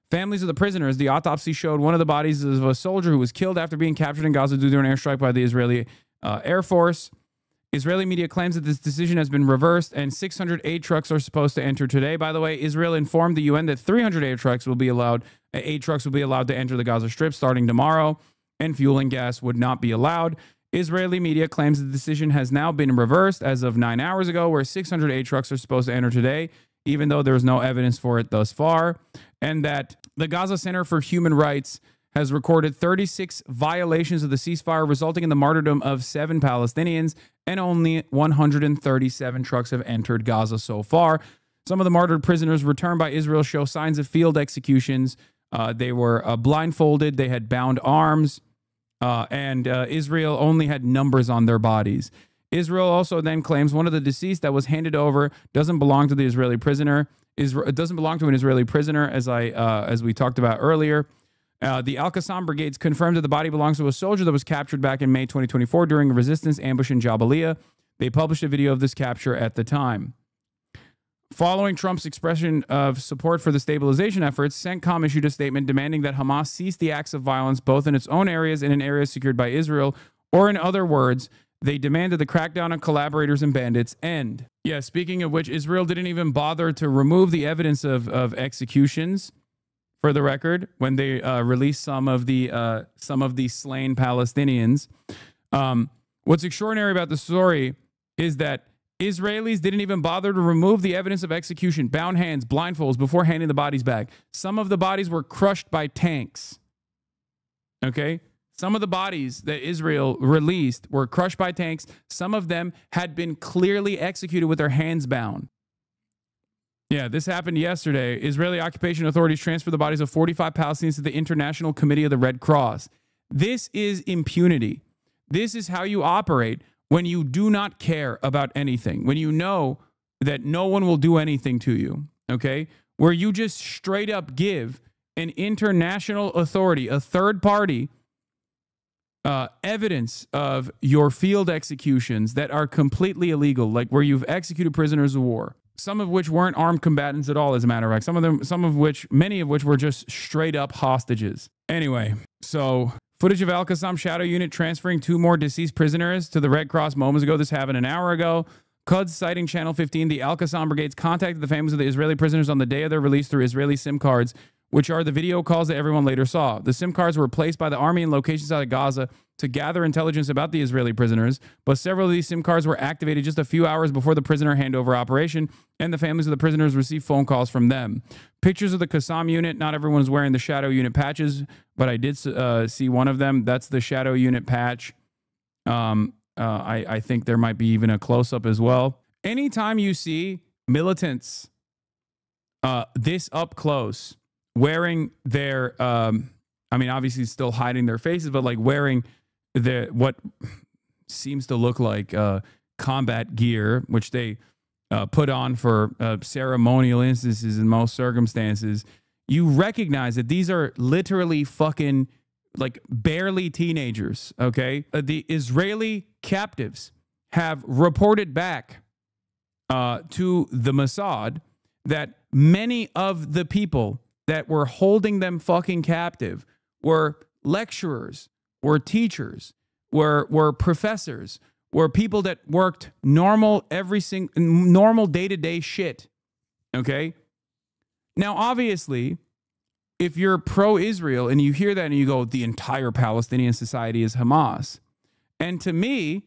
Families of the prisoners, the autopsy showed one of the bodies of a soldier who was killed after being captured in Gaza due to an airstrike by the Israeli Air Force. Israeli media claims that this decision has been reversed and 600 aid trucks are supposed to enter today. By the way, Israel informed the UN that 300 aid trucks will be allowed to enter the Gaza Strip starting tomorrow, and fuel and gas would not be allowed. Israeli media claims the decision has now been reversed as of 9 hours ago, where 600 aid trucks are supposed to enter today, even though there is no evidence for it thus far, and that the Gaza Center for Human Rights has recorded 36 violations of the ceasefire, resulting in the martyrdom of 7 Palestinians, and only 137 trucks have entered Gaza so far. Some of the martyred prisoners returned by Israel show signs of field executions. They were blindfolded, they had bound arms, and Israel only had numbers on their bodies. Israel also then claims one of the deceased that was handed over doesn't belong to the Israeli prisoner. It doesn't belong to an Israeli prisoner, as we talked about earlier. The Al-Qassam brigades confirmed that the body belongs to a soldier that was captured back in May 2024 during a resistance ambush in Jabalia. They published a video of this capture at the time. Following Trump's expression of support for the stabilization efforts, CENTCOM issued a statement demanding that Hamas cease the acts of violence both in its own areas and in areas secured by Israel, or in other words, they demanded the crackdown on collaborators and bandits end. Yeah, speaking of which, Israel didn't even bother to remove the evidence of executions, for the record, when they released some of the slain Palestinians. What's extraordinary about the story is that Israelis didn't even bother to remove the evidence of execution, bound hands, blindfolds, before handing the bodies back. Some of the bodies were crushed by tanks. Okay? Some of the bodies that Israel released were crushed by tanks. Some of them had been clearly executed with their hands bound. Yeah, this happened yesterday. Israeli occupation authorities transferred the bodies of 45 Palestinians to the International Committee of the Red Cross. This is impunity. This is how you operate when you do not care about anything, when you know that no one will do anything to you, okay? Where you just straight up give an international authority, a third party, evidence of your field executions that are completely illegal, like where you've executed prisoners of war. Some of which weren't armed combatants at all, as a matter of fact. Many of which were just straight up hostages. Anyway, so footage of Al-Qassam Shadow Unit transferring 2 more deceased prisoners to the Red Cross moments ago. This happened an hour ago. Quds citing Channel 15, the Al-Qassam brigades contacted the families of the Israeli prisoners on the day of their release through Israeli SIM cards, which are the video calls that everyone later saw. The SIM cards were placed by the army in locations out of Gaza to gather intelligence about the Israeli prisoners, but several of these SIM cards were activated just a few hours before the prisoner handover operation, and the families of the prisoners received phone calls from them. Pictures of the Qassam unit, not everyone's wearing the Shadow Unit patches, but I did see one of them. That's the Shadow Unit patch. I think there might be even a close-up as well. Anytime you see militants this up close, wearing their, obviously still hiding their faces, but like wearing what seems to look like combat gear, which they put on for ceremonial instances in most circumstances, you recognize that these are literally fucking like barely teenagers, okay? The Israeli captives have reported back to the Mossad that many of the people that were holding them fucking captive were lecturers, were teachers, were professors, were people that worked normal day-to-day shit. Okay? Now, obviously, if you're pro-Israel and you hear that and you go, the entire Palestinian society is Hamas. And to me,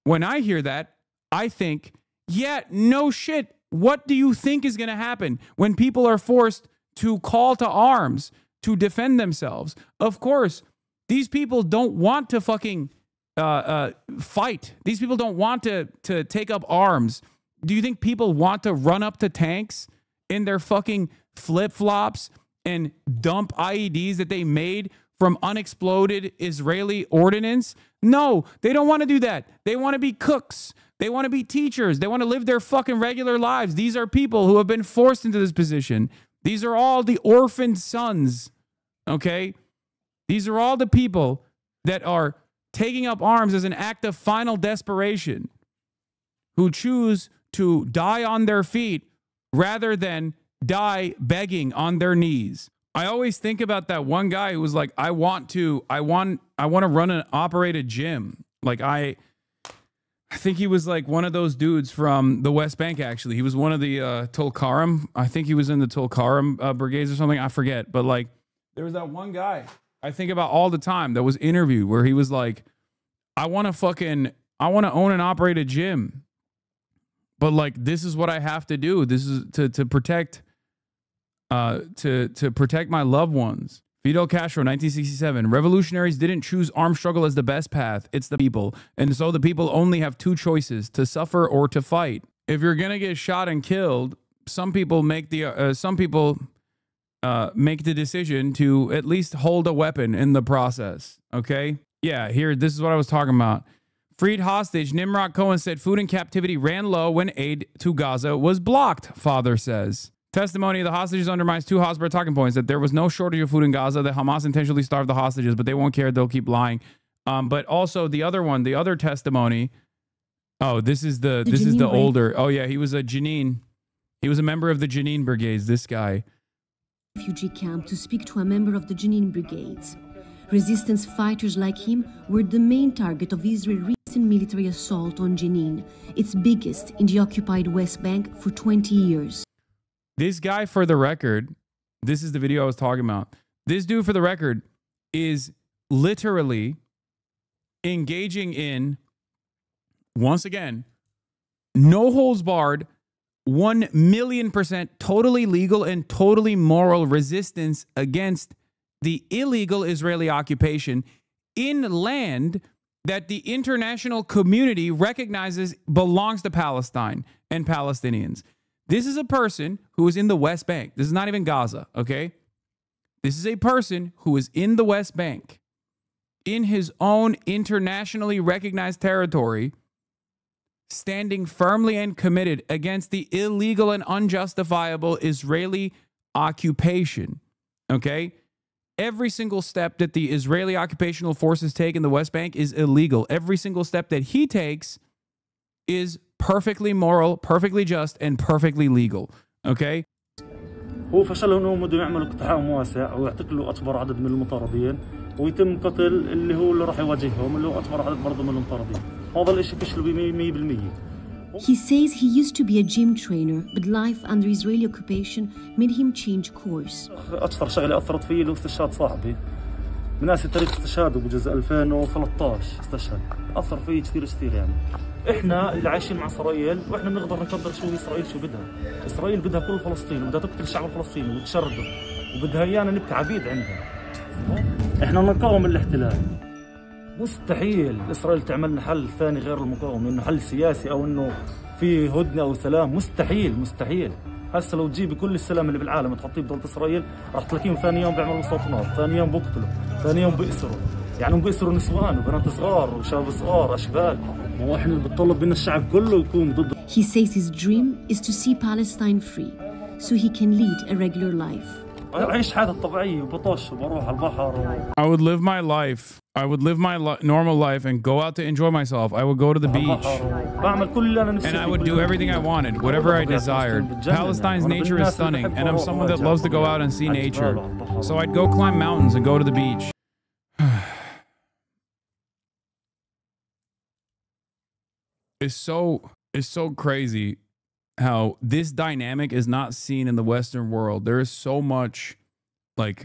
when I hear that, I think, yeah, no shit. What do you think is going to happen when people are forced to call to arms to defend themselves? Of course, these people don't want to fucking fight. These people don't want to take up arms. Do you think people want to run up to tanks in their fucking flip-flops and dump IEDs that they made from unexploded Israeli ordnance? No, they don't want to do that. They want to be cooks. They want to be teachers. They want to live their fucking regular lives. These are people who have been forced into this position. These are all the orphaned sons, okay? These are all the people that are taking up arms as an act of final desperation, who choose to die on their feet rather than die begging on their knees. I always think about that one guy who was like, I want to run and operate a gym. Like I think he was like one of those dudes from the West Bank, actually. He was one of the Tulkarm. I think he was in the Tulkarm brigades or something. I forget. But like, there was that one guy I think about all the time that was interviewed where he was like, I want to own and operate a gym. But like, this is what I have to do. This is to protect my loved ones. Fidel Castro, 1967. Revolutionaries didn't choose armed struggle as the best path. It's the people. And so the people only have two choices, to suffer or to fight. If you're going to get shot and killed, some people make the decision to at least hold a weapon in the process. Okay? Yeah, here, this is what I was talking about. Freed hostage, Nimrod Cohen said food in captivity ran low when aid to Gaza was blocked, father says. Testimony of the hostages undermines two Hosbert talking points, that there was no shortage of food in Gaza, that Hamas intentionally starved the hostages, but they won't care. They'll keep lying. But also the other one, the other testimony. Oh, this is the older. Oh yeah, he was a Jenin. He was a member of the Jenin brigades, this guy. Refugee camp to speak to a member of the Jenin brigades. Resistance fighters like him were the main target of Israel's recent military assault on Jenin, its biggest in the occupied West Bank for 20 years. This guy, for the record, this is the video I was talking about. This dude, for the record, is literally engaging in, once again, no holds barred, 1,000,000% totally legal and totally moral resistance against the illegal Israeli occupation in land that the international community recognizes belongs to Palestine and Palestinians. This is a person who is in the West Bank. This is not even Gaza, okay? This is a person who is in the West Bank, in his own internationally recognized territory, standing firmly and committed against the illegal and unjustifiable Israeli occupation, okay? Every single step that the Israeli occupational forces take in the West Bank is illegal. Every single step that he takes is perfectly moral, perfectly just, and perfectly legal. Okay? هو فشلوا انهم بدهم يعملوا اقتحام واسع ويعتقلوا اكبر عدد من المطاردين ويتم قتل اللي هو اللي راح يواجههم اللي هو اكبر عدد برضه من المطاردين. هذا الشيء فشلوا ب 100%. He says he used to be a gym trainer, but life under Israeli occupation made him change course. اكثر شغله اثرت فيه اللي هو استشهاد صاحبي. بناسي تاريخ استشهاده بجزء 2013 استشهد. اثر فيه كثير يعني. احنا اللي عايشين مع اسرائيل واحنا بنقدر نقدر شو هي اسرائيل شو بدها. اسرائيل بدها كل فلسطين وبدها تقتل الشعب الفلسطيني وتشرده وبدها ايانا نبكي عبيد عندها. احنا نقاوم الاحتلال. مستحيل اسرائيل تعمل لنا حل ثاني غير المقاومه، انه حل سياسي او انه في هدنه او سلام. مستحيل. هسه لو تجيبي كل السلام اللي بالعالم وتحطيه بدولة اسرائيل راح تلاقيهم ثاني يوم بيعملوا مستوطنات، ثاني يوم بقتلوا، ثاني يوم بيأسروا. يعني بيأسروا نسوان وبنات صغار وشباب صغار اشبال. هو احنا اللي بنطلب من الشعب كله يكون ضد. He says his dream is to see Palestine free so he can lead a regular life. أعيش حياتي الطبيعية وبطش وبروح على البحر. I would live my life. I would live my normal life and go out to enjoy myself. I would go to the beach. And I would do everything I wanted, whatever I desired. Palestine's nature is stunning, and I'm someone that loves to go out and see nature. So I'd go climb mountains and go to the beach. It's so crazy how this dynamic is not seen in the Western world. There is so much, like,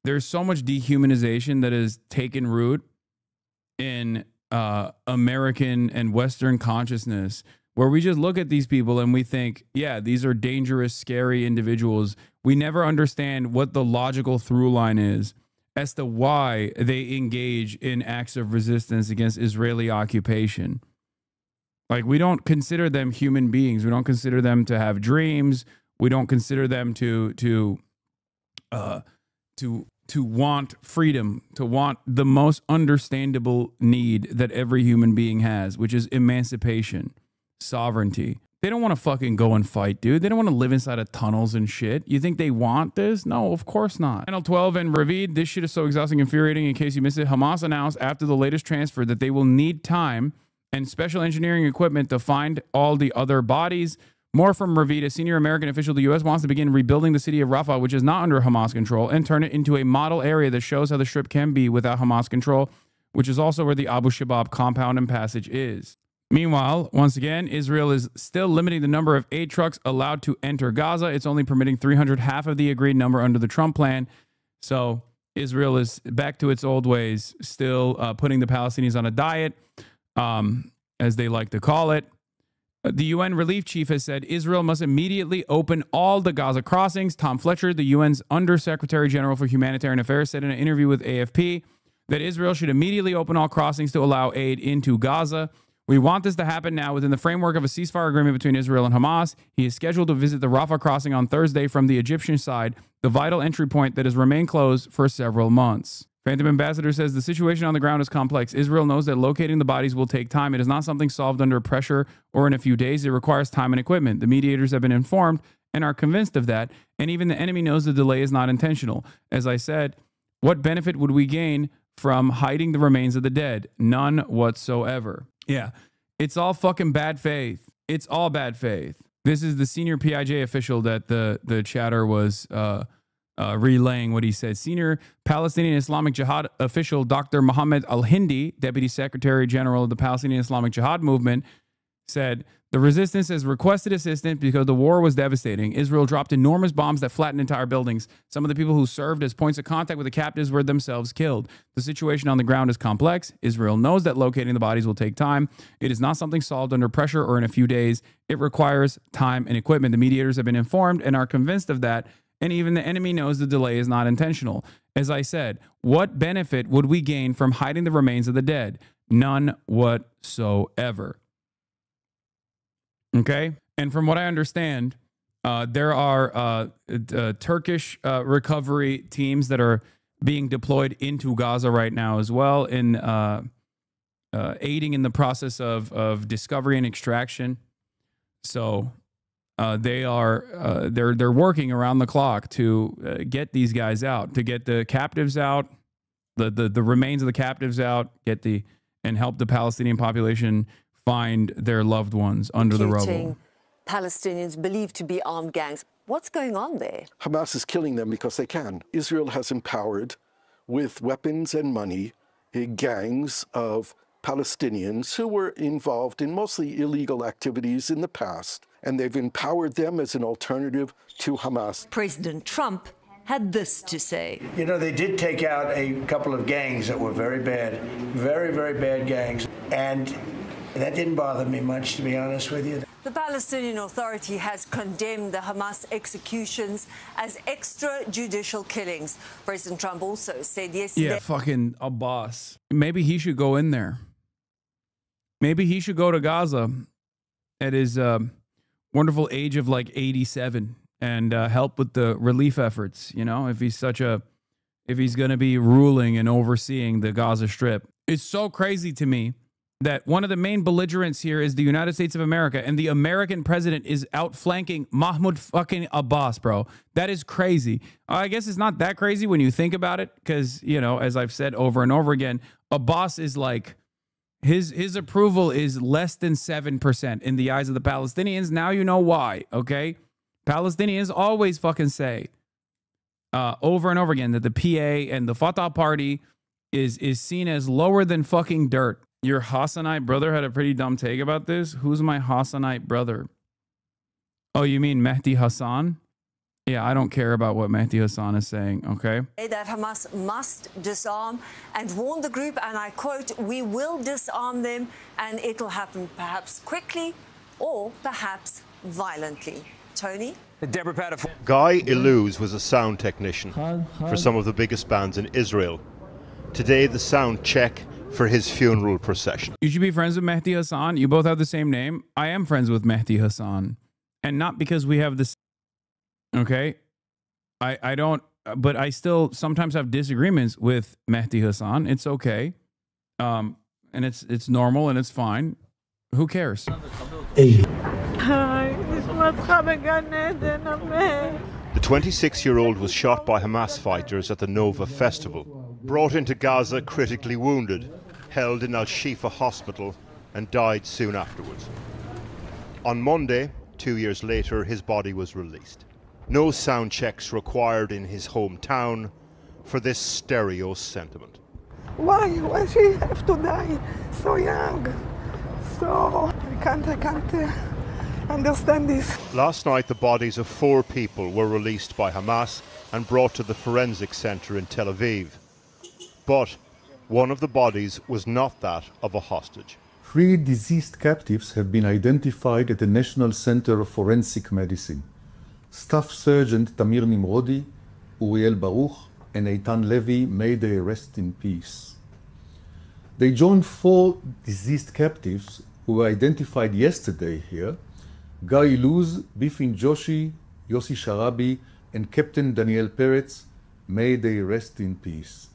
there's so much dehumanization that has taken root in American and Western consciousness, where we just look at these people and we think, yeah, these are dangerous, scary individuals. We never understand what the logical through line is as to why they engage in acts of resistance against Israeli occupation. Like, we don't consider them human beings. We don't consider them to have dreams. We don't consider them to want freedom, to want the most understandable need that every human being has, which is emancipation, sovereignty. They don't want to fucking go and fight, dude. They don't want to live inside of tunnels and shit. You think they want this? No, of course not. Channel 12 and Ravid, this shit is so exhausting and infuriating. In case you missed it, Hamas announced after the latest transfer that they will need time and special engineering equipment to find all the other bodies. More from Ravid, a senior American official. The U.S. wants to begin rebuilding the city of Rafah, which is not under Hamas control, and turn it into a model area that shows how the Strip can be without Hamas control, which is also where the Abu Shabab compound and passage is. Meanwhile, once again, Israel is still limiting the number of aid trucks allowed to enter Gaza. It's only permitting 300, half of the agreed number under the Trump plan. So Israel is back to its old ways, still putting the Palestinians on a diet, as they like to call it. The UN relief chief has said Israel must immediately open all the Gaza crossings. Tom Fletcher, the UN's Undersecretary General for Humanitarian Affairs, said in an interview with AFP that Israel should immediately open all crossings to allow aid into Gaza. We want this to happen now within the framework of a ceasefire agreement between Israel and Hamas. He is scheduled to visit the Rafah crossing on Thursday from the Egyptian side, the vital entry point that has remained closed for several months. Phantom Ambassador says the situation on the ground is complex. Israel knows that locating the bodies will take time. It is not something solved under pressure or in a few days. It requires time and equipment. The mediators have been informed and are convinced of that. And even the enemy knows the delay is not intentional. As I said, what benefit would we gain from hiding the remains of the dead? None whatsoever. Yeah, it's all fucking bad faith. It's all bad faith. This is the senior PIJ official that the chatter was relaying what he said. Senior Palestinian Islamic Jihad official Dr. Mohammed Al-Hindi, Deputy Secretary General of the Palestinian Islamic Jihad Movement, said, the resistance has requested assistance because the war was devastating. Israel dropped enormous bombs that flattened entire buildings. Some of the people who served as points of contact with the captives were themselves killed. The situation on the ground is complex. Israel knows that locating the bodies will take time. It is not something solved under pressure or in a few days. It requires time and equipment. The mediators have been informed and are convinced of that. And even the enemy knows the delay is not intentional. As I said, what benefit would we gain from hiding the remains of the dead? None whatsoever. Okay. And from what I understand, there are Turkish recovery teams that are being deployed into Gaza right now as well, in aiding in the process of discovery and extraction. So they're working around the clock to get these guys out, to get the captives out, the remains of the captives out, and help the Palestinian population find their loved ones under the rubble. Palestinians believed to be armed gangs. What's going on there? Hamas is killing them because they can. Israel has empowered with weapons and money gangs of Palestinians who were involved in mostly illegal activities in the past, and they've empowered them as an alternative to Hamas. President Trump had this to say. You know, they did take out a couple of gangs that were very bad, very, very bad gangs, and that didn't bother me much, to be honest with you. The Palestinian Authority has condemned the Hamas executions as extrajudicial killings. President Trump also said yesterday... Yeah, fucking Abbas. Maybe he should go in there. Maybe he should go to Gaza at his wonderful age of like 87 and help with the relief efforts, you know, if he's going to be ruling and overseeing the Gaza Strip. It's so crazy to me that one of the main belligerents here is the United States of America, and the American president is outflanking Mahmoud fucking Abbas, bro. That is crazy. I guess it's not that crazy when you think about it, because, you know, as I've said over and over again, Abbas is like, his approval is less than 7% in the eyes of the Palestinians. Now you know why, okay? Palestinians always fucking say over and over again that the PA and the Fatah party is seen as lower than fucking dirt. Your Hassanite brother had a pretty dumb take about this. Who's my Hassanite brother? Oh, you mean Mehdi Hasan? Yeah, I don't care about what Mehdi Hasan is saying, okay? That Hamas must disarm and warn the group, and I quote, we will disarm them and it'll happen perhaps quickly or perhaps violently. Tony? Deborah Pata. Guy Illouz was a sound technician for some of the biggest bands in Israel. Today, the sound check for his funeral procession. You should be friends with Mehdi Hasan. You both have the same name. I am friends with Mehdi Hasan. And not because we have this. Okay? I don't, but I still sometimes have disagreements with Mehdi Hasan. It's okay. And it's normal and it's fine. Who cares? Hi. The 26-year-old was shot by Hamas fighters at the Nova Festival, brought into Gaza critically wounded, held in Al-Shifa hospital and died soon afterwards. On Monday, 2 years later, his body was released. No sound checks required in his hometown for this stereo sentiment. Why she have to die so young? So I can't understand this. Last night, the bodies of 4 people were released by Hamas and brought to the forensic center in Tel Aviv. But one of the bodies was not that of a hostage. 3 deceased captives have been identified at the National Center of Forensic Medicine. Staff Sergeant Tamir Nimrodi, Uriel Baruch, and Eitan Levy, may they rest in peace. They joined 4 deceased captives who were identified yesterday here: Guy Iluz, Bifin Joshi, Yossi Sharabi, and Captain Daniel Peretz. May they rest in peace.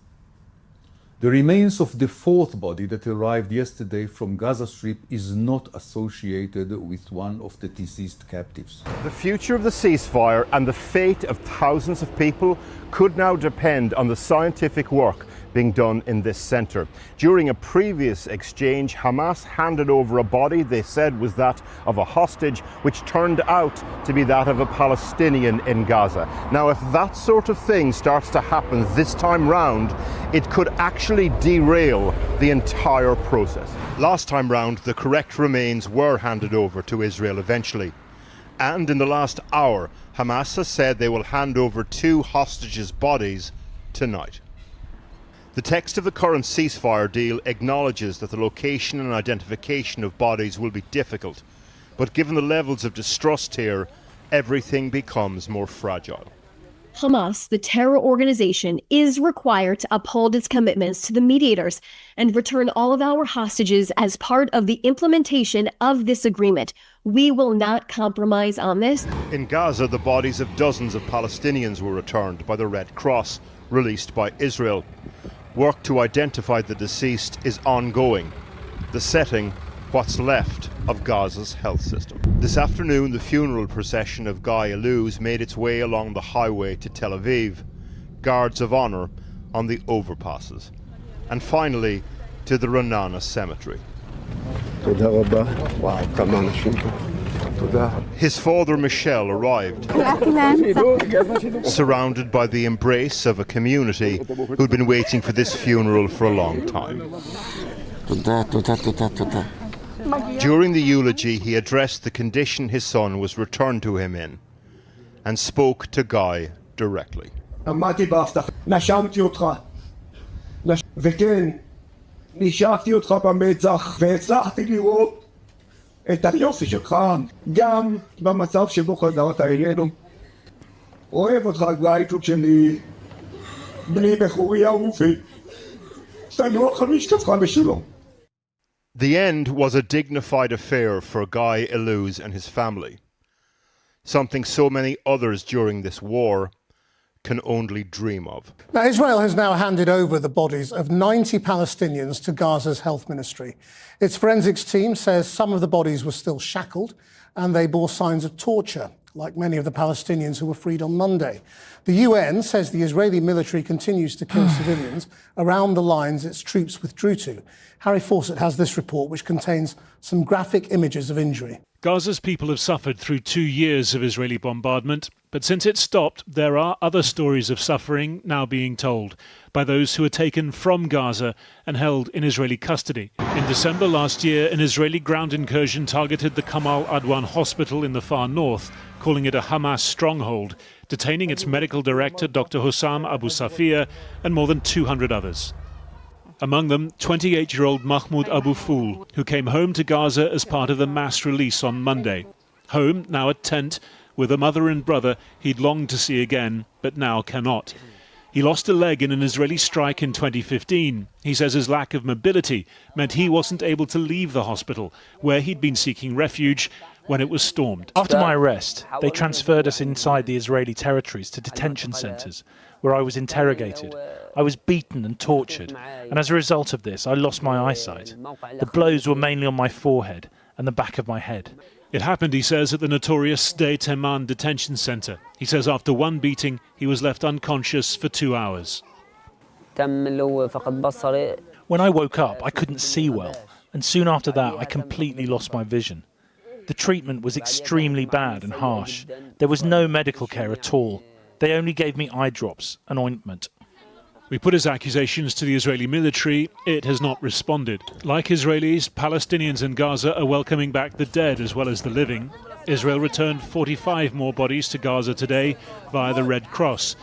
The remains of the 4th body that arrived yesterday from Gaza Strip is not associated with one of the deceased captives. The future of the ceasefire and the fate of thousands of people could now depend on the scientific work being done in this center. During a previous exchange, Hamas handed over a body they said was that of a hostage, which turned out to be that of a Palestinian in Gaza. Now, if that sort of thing starts to happen this time round, it could actually derail the entire process. Last time round, the correct remains were handed over to Israel eventually. And in the last hour, Hamas has said they will hand over 2 hostages' bodies tonight. The text of the current ceasefire deal acknowledges that the location and identification of bodies will be difficult, but given the levels of distrust here, everything becomes more fragile. Hamas, the terror organization, is required to uphold its commitments to the mediators and return all of our hostages as part of the implementation of this agreement. We will not compromise on this. In Gaza, the bodies of dozens of Palestinians were returned by the Red Cross, released by Israel. Work to identify the deceased is ongoing. The setting, what's left of Gaza's health system. This afternoon, the funeral procession of Guy Iluz made its way along the highway to Tel Aviv, guards of honor on the overpasses, and finally to the Ra'anana cemetery. His father Michel arrived, surrounded by the embrace of a community who'd been waiting for this funeral for a long time. During the eulogy, he addressed the condition his son was returned to him in and spoke to Guy directly. את היופי שלך, גם במצב שבו חזרת אלינו. אוהב אותך גייטוק שלי, בני בחורי אהובי. תנוח על משכבך בשלום. The end was a dignified affair for Guy Iluz and his family. Something so many others during this war can only dream of. Now, Israel has now handed over the bodies of 90 Palestinians to Gaza's health ministry. Its forensics team says some of the bodies were still shackled and they bore signs of torture, like many of the Palestinians who were freed on Monday. The UN says the Israeli military continues to kill civilians around the lines its troops withdrew to. Harry Fawcett has this report, which contains some graphic images of injury. Gaza's people have suffered through 2 years of Israeli bombardment, but since it stopped, there are other stories of suffering now being told by those who are taken from Gaza and held in Israeli custody. In December last year, an Israeli ground incursion targeted the Kamal Adwan hospital in the far north, calling it a Hamas stronghold, detaining its medical director, Dr. Hussam Abu Safia, and more than 200 others. Among them, 28-year-old Mahmoud Abu Foul, who came home to Gaza as part of the mass release on Monday. Home, now a tent, with a mother and brother he'd longed to see again, but now cannot. He lost a leg in an Israeli strike in 2015. He says his lack of mobility meant he wasn't able to leave the hospital, where he'd been seeking refuge when it was stormed. After my arrest, they transferred us inside the Israeli territories to detention centres, where I was interrogated. I was beaten and tortured, and as a result of this, I lost my eyesight. The blows were mainly on my forehead and the back of my head. It happened, he says, at the notorious Sde Teman detention center. He says after one beating, he was left unconscious for 2 hours. When I woke up, I couldn't see well, and soon after that, I completely lost my vision. The treatment was extremely bad and harsh. There was no medical care at all. They only gave me eye drops and ointment. We put his accusations to the Israeli military. It has not responded. Like Israelis, Palestinians in Gaza are welcoming back the dead as well as the living. Israel returned 45 more bodies to Gaza today via the Red Cross.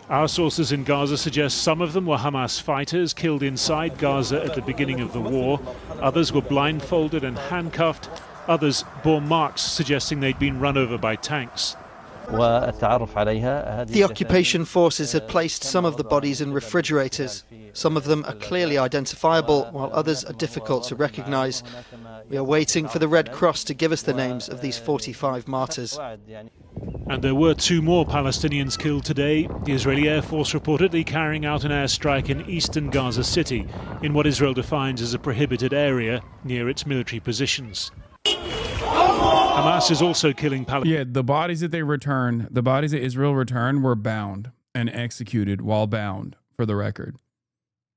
Our sources in Gaza suggest some of them were Hamas fighters killed inside Gaza at the beginning of the war. Others were blindfolded and handcuffed. Others bore marks suggesting they'd been run over by tanks. The occupation forces had placed some of the bodies in refrigerators. Some of them are clearly identifiable, while others are difficult to recognise. We are waiting for the Red Cross to give us the names of these 45 martyrs. And there were 2 more Palestinians killed today. The Israeli Air Force reportedly carrying out an airstrike in eastern Gaza City, in what Israel defines as a prohibited area near its military positions. Hamas is also killing Palestinians. Yeah, the bodies that they return, the bodies that Israel returned were bound and executed while bound, for the record.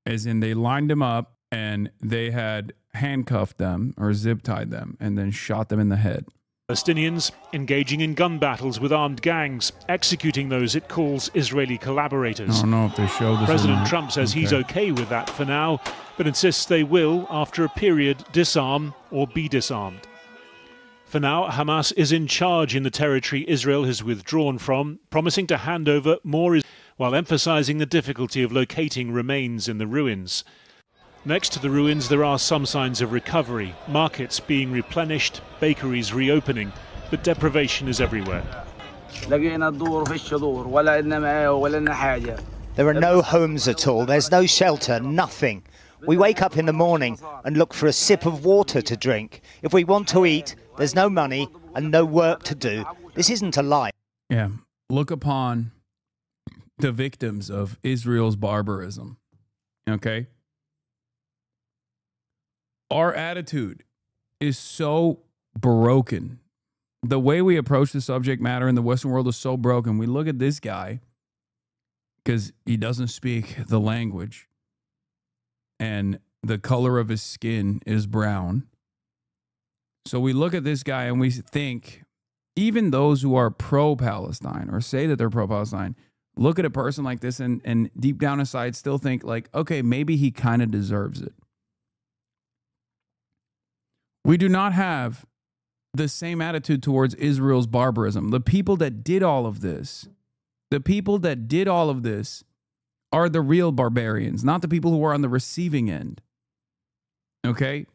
As in, they lined them up and they had handcuffed them or zip-tied them and then shot them in the head. Palestinians engaging in gun battles with armed gangs, executing those it calls Israeli collaborators. I don't know if they show this. President Trump says he's okay with that for now, but insists they will, after a period, disarm or be disarmed. For now, Hamas is in charge in the territory Israel has withdrawn from, promising to hand over more, while emphasizing the difficulty of locating remains in the ruins. Next to the ruins, there are some signs of recovery, markets being replenished, bakeries reopening, but deprivation is everywhere. There are no homes at all, there's no shelter, nothing. We wake up in the morning and look for a sip of water to drink. If we want to eat, there's no money and no work to do. This isn't a lie. Yeah, look upon the victims of Israel's barbarism, okay? Our attitude is so broken. The way we approach the subject matter in the Western world is so broken. We look at this guy because he doesn't speak the language and the color of his skin is brown. So we look at this guy and we think, even those who are pro-Palestine or say that they're pro-Palestine, look at a person like this and deep down inside still think like, okay, maybe he kind of deserves it. We do not have the same attitude towards Israel's barbarism. The people that did all of this, are the real barbarians, not the people who are on the receiving end. Okay?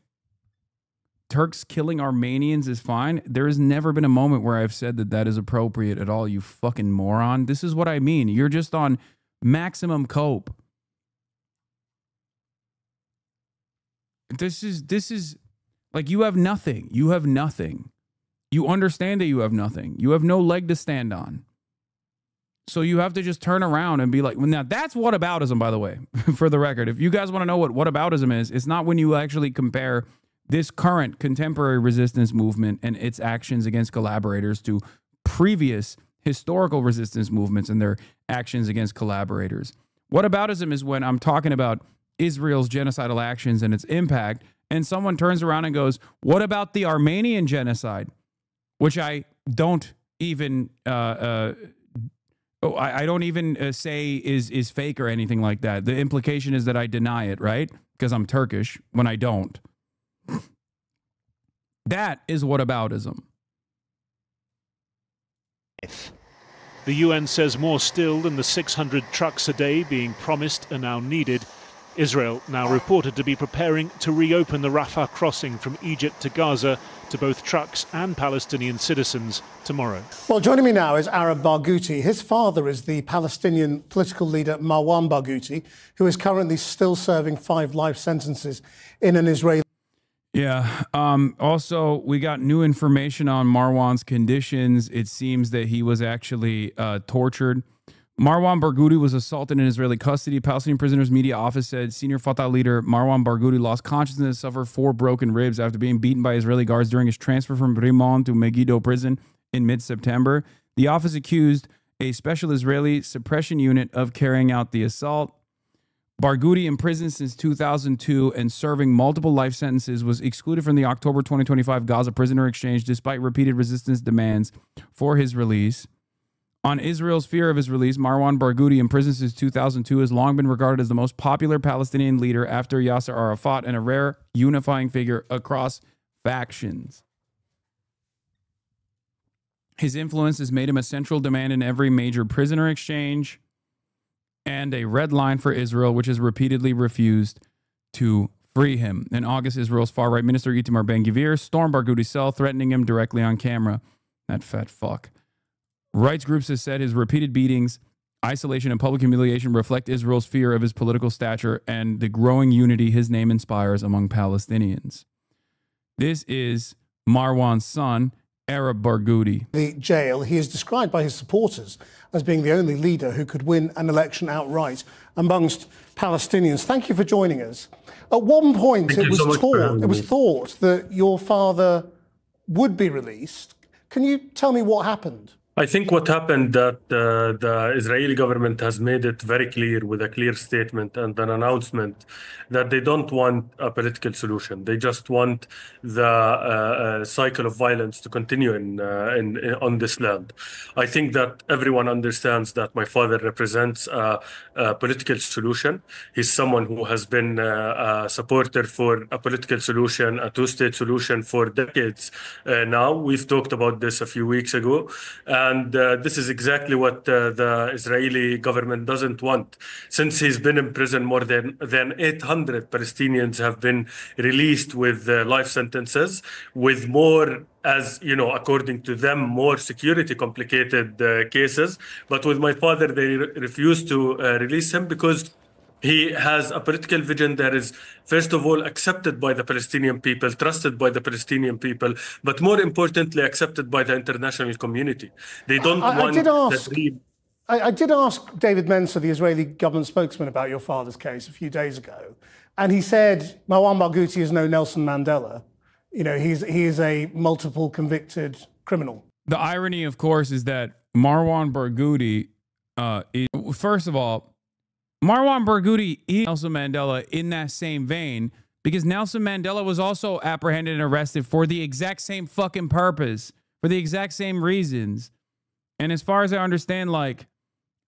Turks killing Armenians is fine. There has never been a moment where I've said that that is appropriate at all, you fucking moron. This is what I mean. You're just on maximum cope. This is like you have nothing. You have nothing. You understand that you have nothing. You have no leg to stand on. So you have to just turn around and be like, well, now that's whataboutism, by the way, for the record. If you guys want to know what whataboutism is, it's not when you actually compare this current contemporary resistance movement and its actions against collaborators to previous historical resistance movements and their actions against collaborators. Whataboutism is when I'm talking about Israel's genocidal actions and its impact, and someone turns around and goes, what about the Armenian genocide? Which I don't even... I don't even say is fake or anything like that. The implication is that I deny it, right? Because I'm Turkish when I don't. That is whataboutism. The UN says more still than the 600 trucks a day being promised are now needed. Israel now reported to be preparing to reopen the Rafah crossing from Egypt to Gaza to both trucks and Palestinian citizens tomorrow. Well, joining me now is Arab Barghouti. His father is the Palestinian political leader Marwan Barghouti, who is currently still serving 5 life sentences in an Israeli... Yeah. Also, we got new information on Marwan's conditions. It seems that he was actually tortured Marwan Barghouti was assaulted in Israeli custody. Palestinian prisoners' media office said senior Fatah leader Marwan Barghouti lost consciousness, suffered 4 broken ribs after being beaten by Israeli guards during his transfer from Rimon to Megiddo prison in mid-September. The office accused a special Israeli suppression unit of carrying out the assault. Barghouti, imprisoned since 2002 and serving multiple life sentences, was excluded from the October 2025 Gaza prisoner exchange despite repeated resistance demands for his release. On Israel's fear of his release, Marwan Barghouti, imprisoned since 2002, has long been regarded as the most popular Palestinian leader after Yasser Arafat and a rare unifying figure across factions. His influence has made him a central demand in every major prisoner exchange and a red line for Israel, which has repeatedly refused to free him. In August, Israel's far-right minister Itamar Ben-Gvir stormed Barghouti's cell, threatening him directly on camera. That fat fuck. Rights groups have said his repeated beatings, isolation, and public humiliation reflect Israel's fear of his political stature and the growing unity his name inspires among Palestinians. This is Marwan's son, Arab Barghouti. The jail, he is described by his supporters as being the only leader who could win an election outright amongst Palestinians. Thank you for joining us. At one point, it was thought that your father would be released. Can you tell me what happened? I think what happened that the Israeli government has made it very clear with a clear statement and an announcement that they don't want a political solution. They just want the cycle of violence to continue on this land. I think that everyone understands that my father represents a political solution. He's someone who has been a supporter for a political solution, a two-state solution for decades now. We've talked about this a few weeks ago. And this is exactly what the Israeli government doesn't want. Since he's been in prison, more than 800 Palestinians have been released with life sentences, with more, as you know, according to them, more security complicated cases. But with my father, they refused to release him because he has a political vision that is, first of all, accepted by the Palestinian people, trusted by the Palestinian people, but more importantly, accepted by the international community. They don't want that dream. I did ask David Mencer, the Israeli government spokesman, about your father's case a few days ago, and he said Marwan Barghouti is no Nelson Mandela. You know, he is a multiple convicted criminal. The irony, of course, is that Marwan Barghouti, first of all, Marwan Barghouti is Nelson Mandela in that same vein, because Nelson Mandela was also apprehended and arrested for the exact same fucking purpose, for the exact same reasons. And as far as I understand, like,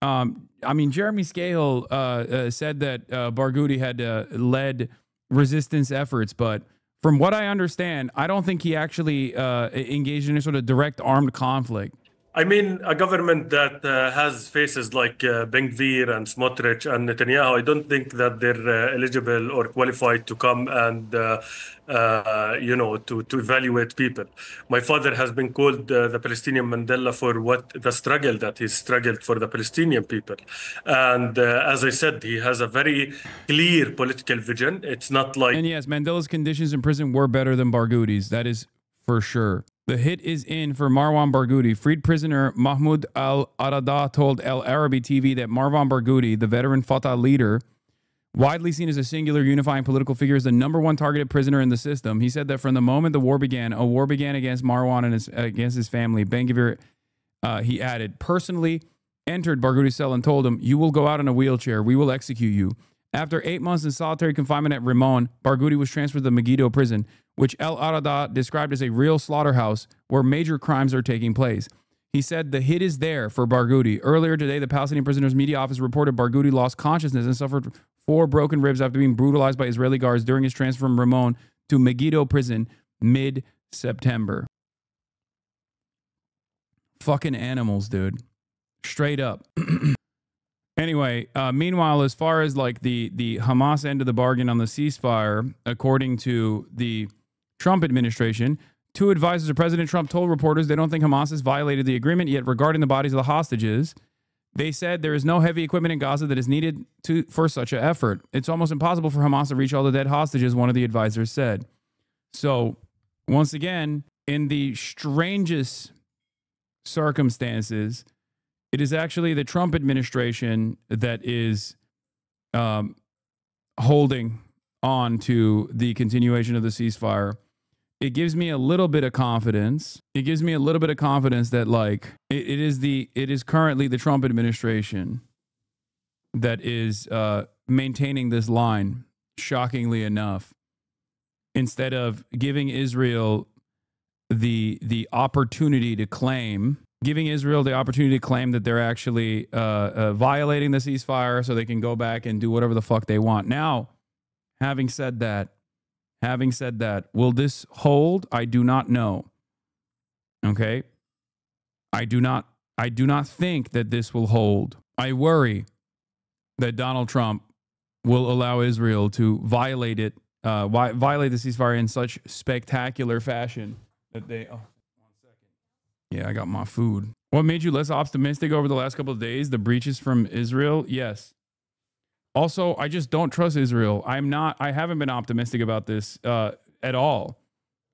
I mean, Jeremy Scahill said that Barghouti had led resistance efforts, but from what I understand, I don't think he actually engaged in any sort of direct armed conflict. I mean, a government that has faces like Ben-Gvir and Smotrich and Netanyahu, I don't think that they're eligible or qualified to come and, you know, to evaluate people. My father has been called the Palestinian Mandela for what the struggle that he's struggled for the Palestinian people. And as I said, he has a very clear political vision. It's not like... And yes, Mandela's conditions in prison were better than Barghouti's. That is for sure. The hit is in for Marwan Barghouti. Freed prisoner Mahmoud al-Arada told El Arabi TV that Marwan Barghouti, the veteran Fatah leader, widely seen as a singular unifying political figure, is the #1 targeted prisoner in the system. He said that from the moment the war began, a war began against Marwan and against his family. Ben-Gvir, he added, personally entered Barghouti's cell and told him, "You will go out in a wheelchair. We will execute you." After 8 months in solitary confinement at Rimon, Barghouti was transferred to the Megiddo prison, which El Arada described as a real slaughterhouse where major crimes are taking place. He said the hit is there for Barghouti. Earlier today, the Palestinian prisoners' media office reported Barghouti lost consciousness and suffered 4 broken ribs after being brutalized by Israeli guards during his transfer from Rimon to Megiddo prison mid-September. Fucking animals, dude. Straight up. Anyway, meanwhile, as far as like the Hamas end of the bargain on the ceasefire, according to the Trump administration, 2 advisors of President Trump told reporters they don't think Hamas has violated the agreement yet regarding the bodies of the hostages. They said there is no heavy equipment in Gaza that is needed for such an effort. It's almost impossible for Hamas to reach all the dead hostages, one of the advisors said. So, once again, in the strangest circumstances, It is actually the Trump administration that is holding on to the continuation of the ceasefire. It gives me a little bit of confidence. It gives me a little bit of confidence that like it is currently the Trump administration that is maintaining this line, shockingly enough, instead of giving Israel the opportunity to claim, that they're actually violating the ceasefire so they can go back and do whatever the fuck they want. Now, having said that, will this hold? I do not know. Okay? I do not think that this will hold. I worry that Donald Trump will allow Israel to violate the ceasefire in such spectacular fashion that they... Oh, 1 second. Yeah, I got my food. What made you less optimistic over the last couple of days? The breaches from Israel? Yes. Also, I just don't trust Israel. I haven't been optimistic about this at all.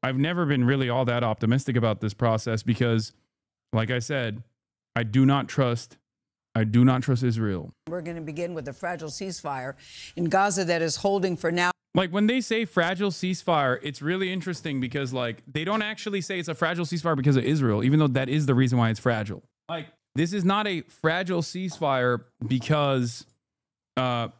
I've never been really all that optimistic about this process because, like I said, I do not trust Israel. We're going to begin with a fragile ceasefire in Gaza that is holding for now. Like when they say fragile ceasefire, it's really interesting because like they don't actually say it's a fragile ceasefire because of Israel, even though that is the reason why it's fragile. Like this is not a fragile ceasefire because of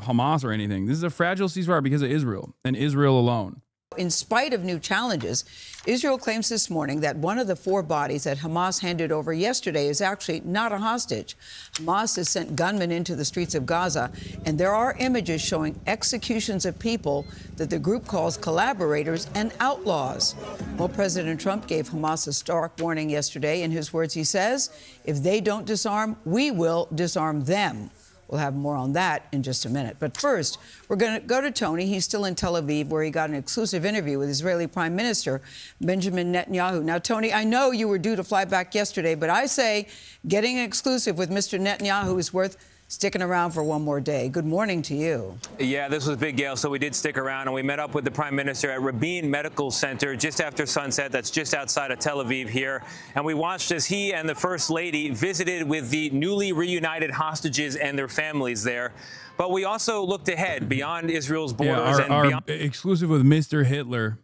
Hamas or anything. This is a fragile ceasefire because of Israel and Israel alone. In spite of new challenges, Israel claims this morning that one of the 4 bodies that Hamas handed over yesterday is actually not a hostage. Hamas has sent gunmen into the streets of Gaza, and there are images showing executions of people that the group calls collaborators and outlaws. Well, President Trump gave Hamas a stark warning yesterday. In his words, he says, if they don't disarm, we will disarm them. We'll have more on that in just a minute. But first, we're going to go to Tony. He's still in Tel Aviv, where he got an exclusive interview with Israeli Prime Minister Benjamin Netanyahu. Now, Tony, I know you were due to fly back yesterday, but I say getting an exclusive with Mr. Netanyahu is worth sticking around for one more day. Good morning to you. Yeah, this was big, Gail, so we did stick around, and we met up with the Prime Minister at Rabin Medical Center just after sunset. That's just outside of Tel Aviv here. And we watched as he and the First Lady visited with the newly reunited hostages and their families there. But we also looked ahead beyond Israel's borders. Yeah, our exclusive with Mr. Hitler.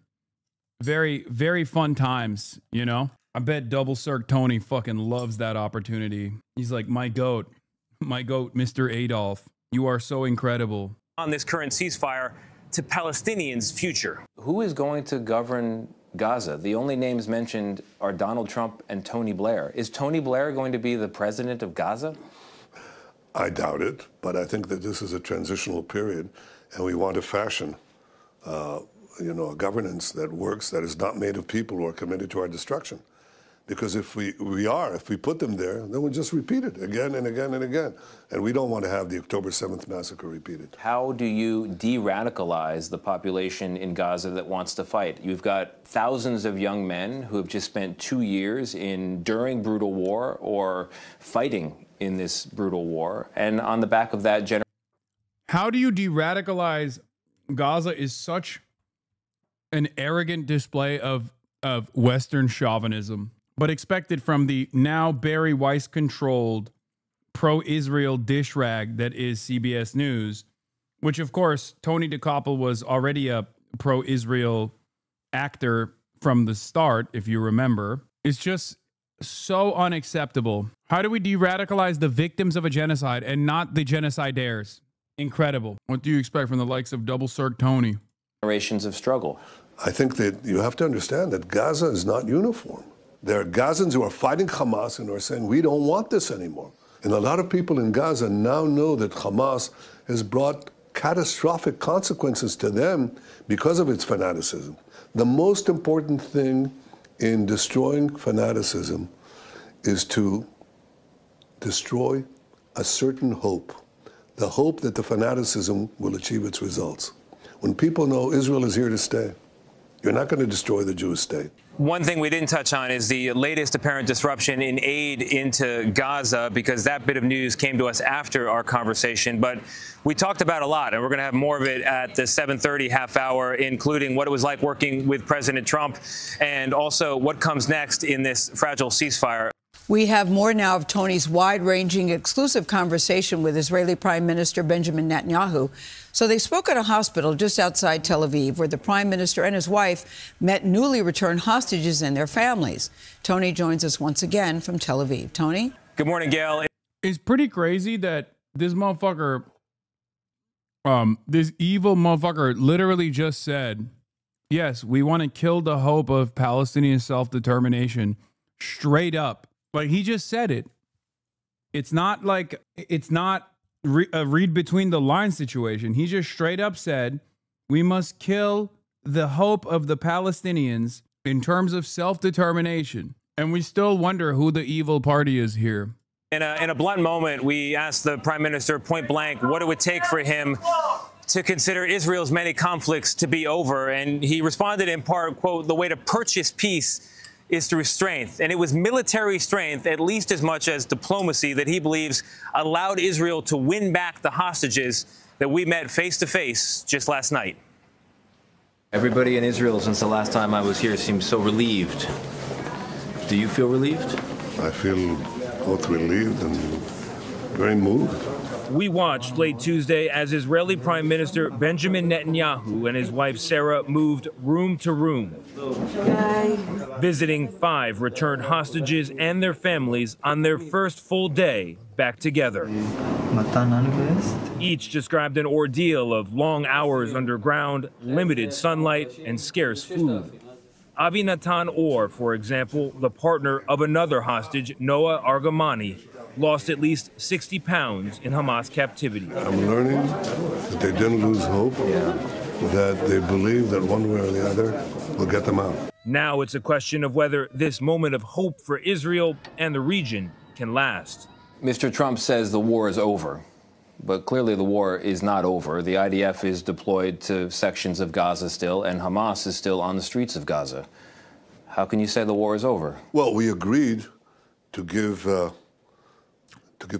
Very, very fun times, you know? I bet Double Cirque Tony fucking loves that opportunity. He's like, my goat. My goat, Mr. Adolf. You are so incredible. On this current ceasefire to Palestinians' future. Who is going to govern Gaza? The only names mentioned are Donald Trump and Tony Blair. Is Tony Blair going to be the president of Gaza? I doubt it, but I think that this is a transitional period, and we want to fashion, a governance that works, that is not made of people who are committed to our destruction. Because if we put them there, then we'll just repeat it again and again and again. And we don't want to have the October 7th massacre repeated. How do you de-radicalize the population in Gaza that wants to fight? You've got thousands of young men who have just spent 2 years enduring brutal war or fighting in this brutal war. And on the back of that, how do you de-radicalize Gaza is such an arrogant display of Western chauvinism, but expected from the now Barry Weiss-controlled pro-Israel dish rag that is CBS News, which, of course, Tony DeKoppel was already a pro-Israel actor from the start, if you remember. It's just so unacceptable. How do we de-radicalize the victims of a genocide and not the genocidaires? Incredible. What do you expect from the likes of Double Cirque Tony? Generations of struggle. I think that you have to understand that Gaza is not uniform. There are Gazans who are fighting Hamas and who are saying, we don't want this anymore. And a lot of people in Gaza now know that Hamas has brought catastrophic consequences to them because of its fanaticism. The most important thing in destroying fanaticism is to destroy a certain hope, the hope that the fanaticism will achieve its results. When people know Israel is here to stay, you're not going to destroy the Jewish state. One thing we didn't touch on is the latest apparent disruption in aid into Gaza, because that bit of news came to us after our conversation. But we talked about a lot, and we're going to have more of it at the 7:30 half hour, including what it was like working with President Trump and also what comes next in this fragile ceasefire. We have more now of Tony's wide-ranging, exclusive conversation with Israeli Prime Minister Benjamin Netanyahu. So they spoke at a hospital just outside Tel Aviv, where the Prime Minister and his wife met newly returned hostages and their families. Tony joins us once again from Tel Aviv. Tony? Good morning, Gail. It's pretty crazy that this motherfucker, this evil motherfucker literally just said, yes, we want to kill the hope of Palestinian self-determination, straight up. Like, he just said it. It's not like, it's not a read between the lines situation. He just straight up said, we must kill the hope of the Palestinians in terms of self-determination. And we still wonder who the evil party is here. In a blunt moment, we asked the Prime Minister point blank what it would take for him to consider Israel's many conflicts to be over. And he responded in part, quote, the way to purchase peace is through strength. And it was military strength, at least as much as diplomacy, that he believes allowed Israel to win back the hostages that we met face to face just last night. Everybody in Israel since the last time I was here seems so relieved. Do you feel relieved? I feel both relieved and very moved. We watched late Tuesday as Israeli Prime Minister Benjamin Netanyahu and his wife Sarah moved room to room, visiting 5 returned hostages and their families on their first full day back together. Each described an ordeal of long hours underground, limited sunlight, and scarce food. Avi Natan Or, for example, the partner of another hostage, Noah Argamani, lost at least 60 pounds in Hamas captivity. I'm learning that they didn't lose hope, that they believe that one way or the other will get them out. Now it's a question of whether this moment of hope for Israel and the region can last. Mr. Trump says the war is over, but clearly the war is not over. The IDF is deployed to sections of Gaza still, and Hamas is still on the streets of Gaza. How can you say the war is over? Well, we agreed to give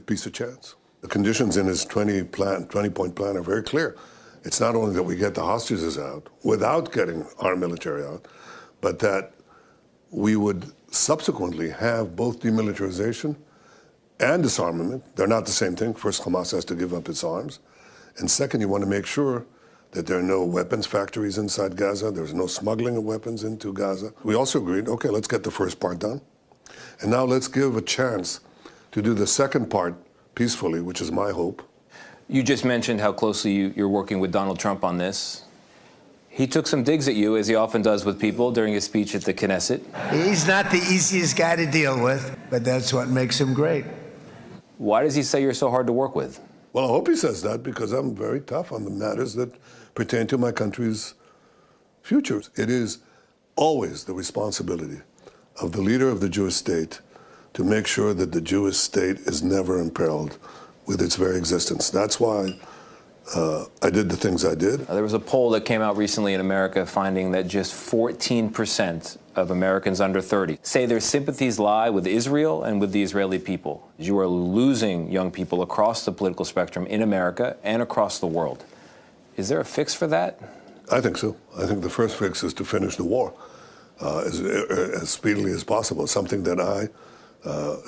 peace a chance. The conditions in his 20-point plan are very clear. It's not only that we get the hostages out without getting our military out, but that we would subsequently have both demilitarization and disarmament. They're not the same thing. First, Hamas has to give up its arms. And second, you want to make sure that there are no weapons factories inside Gaza. There's no smuggling of weapons into Gaza. We also agreed, okay, let's get the first part done. And now let's give a chance to do the second part peacefully, which is my hope. You just mentioned how closely you're working with Donald Trump on this. He took some digs at you, as he often does with people, during his speech at the Knesset. He's not the easiest guy to deal with, but that's what makes him great. Why does he say you're so hard to work with? Well, I hope he says that because I'm very tough on the matters that pertain to my country's futures. It is always the responsibility of the leader of the Jewish state to make sure that the Jewish state is never imperiled with its very existence. That's why I did the things I did. There was a poll that came out recently in America finding that just 14% of Americans under 30 say their sympathies lie with Israel and with the Israeli people. You are losing young people across the political spectrum in America and across the world. Is there a fix for that? I think so. I think the first fix is to finish the war as speedily as possible, something that I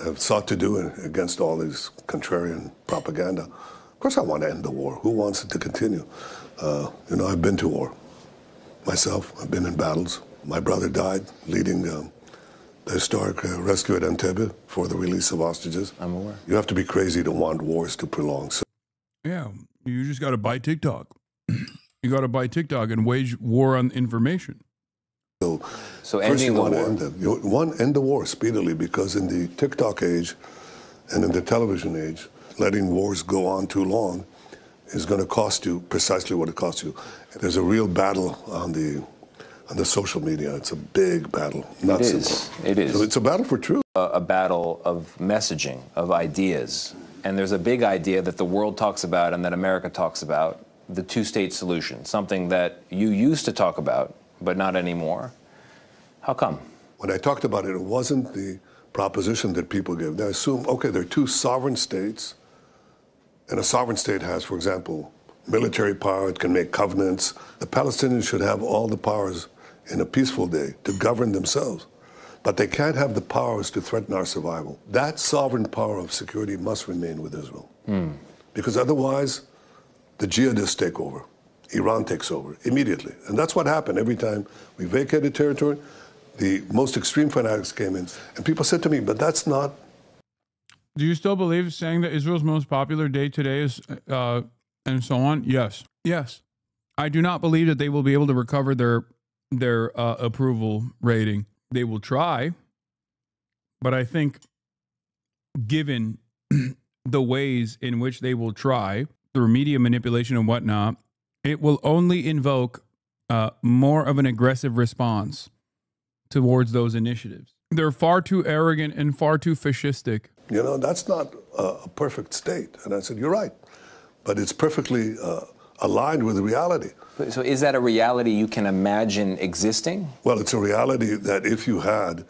have sought to do against all this contrarian propaganda. Of course I want to end the war. Who wants it to continue? I've been to war myself. I've been in battles. My brother died leading the historic rescue at Entebbe for the release of hostages. I'm aware. You have to be crazy to want wars to prolong. So yeah, you just got to buy TikTok. You got to buy TikTok and wage war on information. So first you want to end it. You want to end the war speedily, because in the TikTok age and in the television age, letting wars go on too long is going to cost you precisely what it costs you. There's a real battle on the social media. It's a big battle. Not simple. It is. So it's a battle for truth. A battle of messaging, of ideas. And there's a big idea that the world talks about and that America talks about, the two-state solution, something that you used to talk about, but not anymore. How come? When I talked about it, it wasn't the proposition that people give. They assume, okay, there are two sovereign states, and a sovereign state has, for example, military power, it can make covenants. The Palestinians should have all the powers in a peaceful day to govern themselves. but they can't have the powers to threaten our survival. That sovereign power of security must remain with Israel. Because otherwise, the jihadists take over. Iran takes over immediately. And that's what happened every time we vacated territory. The most extreme fanatics came in. And people said to me, but that's not... Do you still believe saying that Israel's most popular day today is, and so on? Yes. Yes. I do not believe that they will be able to recover their approval rating. They will try, but I think given the ways in which they will try through media manipulation and whatnot, it will only invoke more of an aggressive response towards those initiatives. They're far too arrogant and far too fascistic. You know, that's not a perfect state. And I said, you're right, but it's perfectly aligned with reality. So is that a reality you can imagine existing? Well, it's a reality that if you had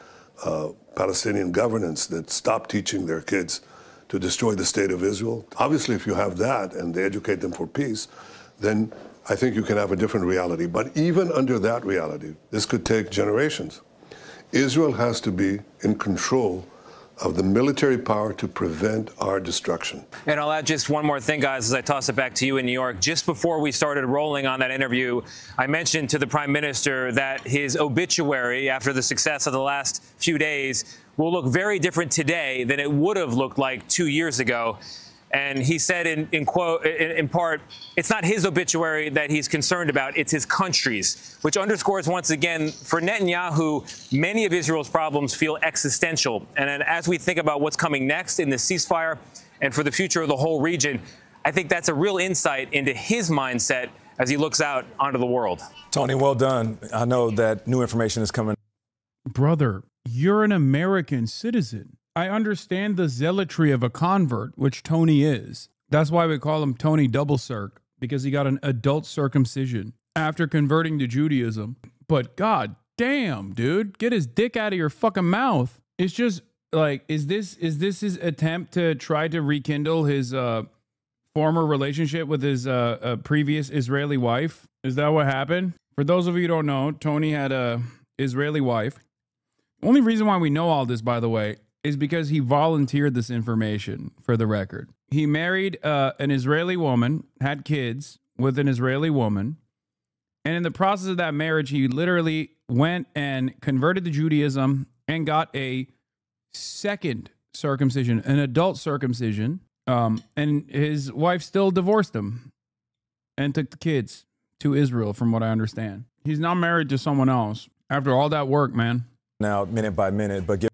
Palestinian governance that stopped teaching their kids to destroy the state of Israel, obviously if you have that and they educate them for peace, then I think you can have a different reality. But even under that reality, this could take generations. Israel has to be in control of the military power to prevent our destruction. And I'll add just one more thing, guys, as I toss it back to you in New York. Just before we started rolling on that interview, I mentioned to the Prime Minister that his obituary, after the success of the last few days, will look very different today than it would have looked like 2 years ago. And he said in part, it's not his obituary that he's concerned about, it's his country's, which underscores once again, for Netanyahu, many of Israel's problems feel existential. And as we think about what's coming next in the ceasefire and for the future of the whole region, I think that's a real insight into his mindset as he looks out onto the world. Tony, well done. I know that new information is coming. Brother, you're an American citizen. I understand the zealotry of a convert, which Tony is. That's why we call him Tony Double Circ, because he got an adult circumcision after converting to Judaism. But god damn, dude, get his dick out of your fucking mouth. It's just like, is this his attempt to try to rekindle his former relationship with his previous Israeli wife? Is that what happened? For those of you who don't know, Tony had a Israeli wife. Only reason why we know all this, by the way, is because he volunteered this information, for the record. He married an Israeli woman, had kids with an Israeli woman, and in the process of that marriage, he literally went and converted to Judaism and got a second circumcision, an adult circumcision, and his wife still divorced him and took the kids to Israel, from what I understand. He's now married to someone else after all that work, man. Now, minute by minute, but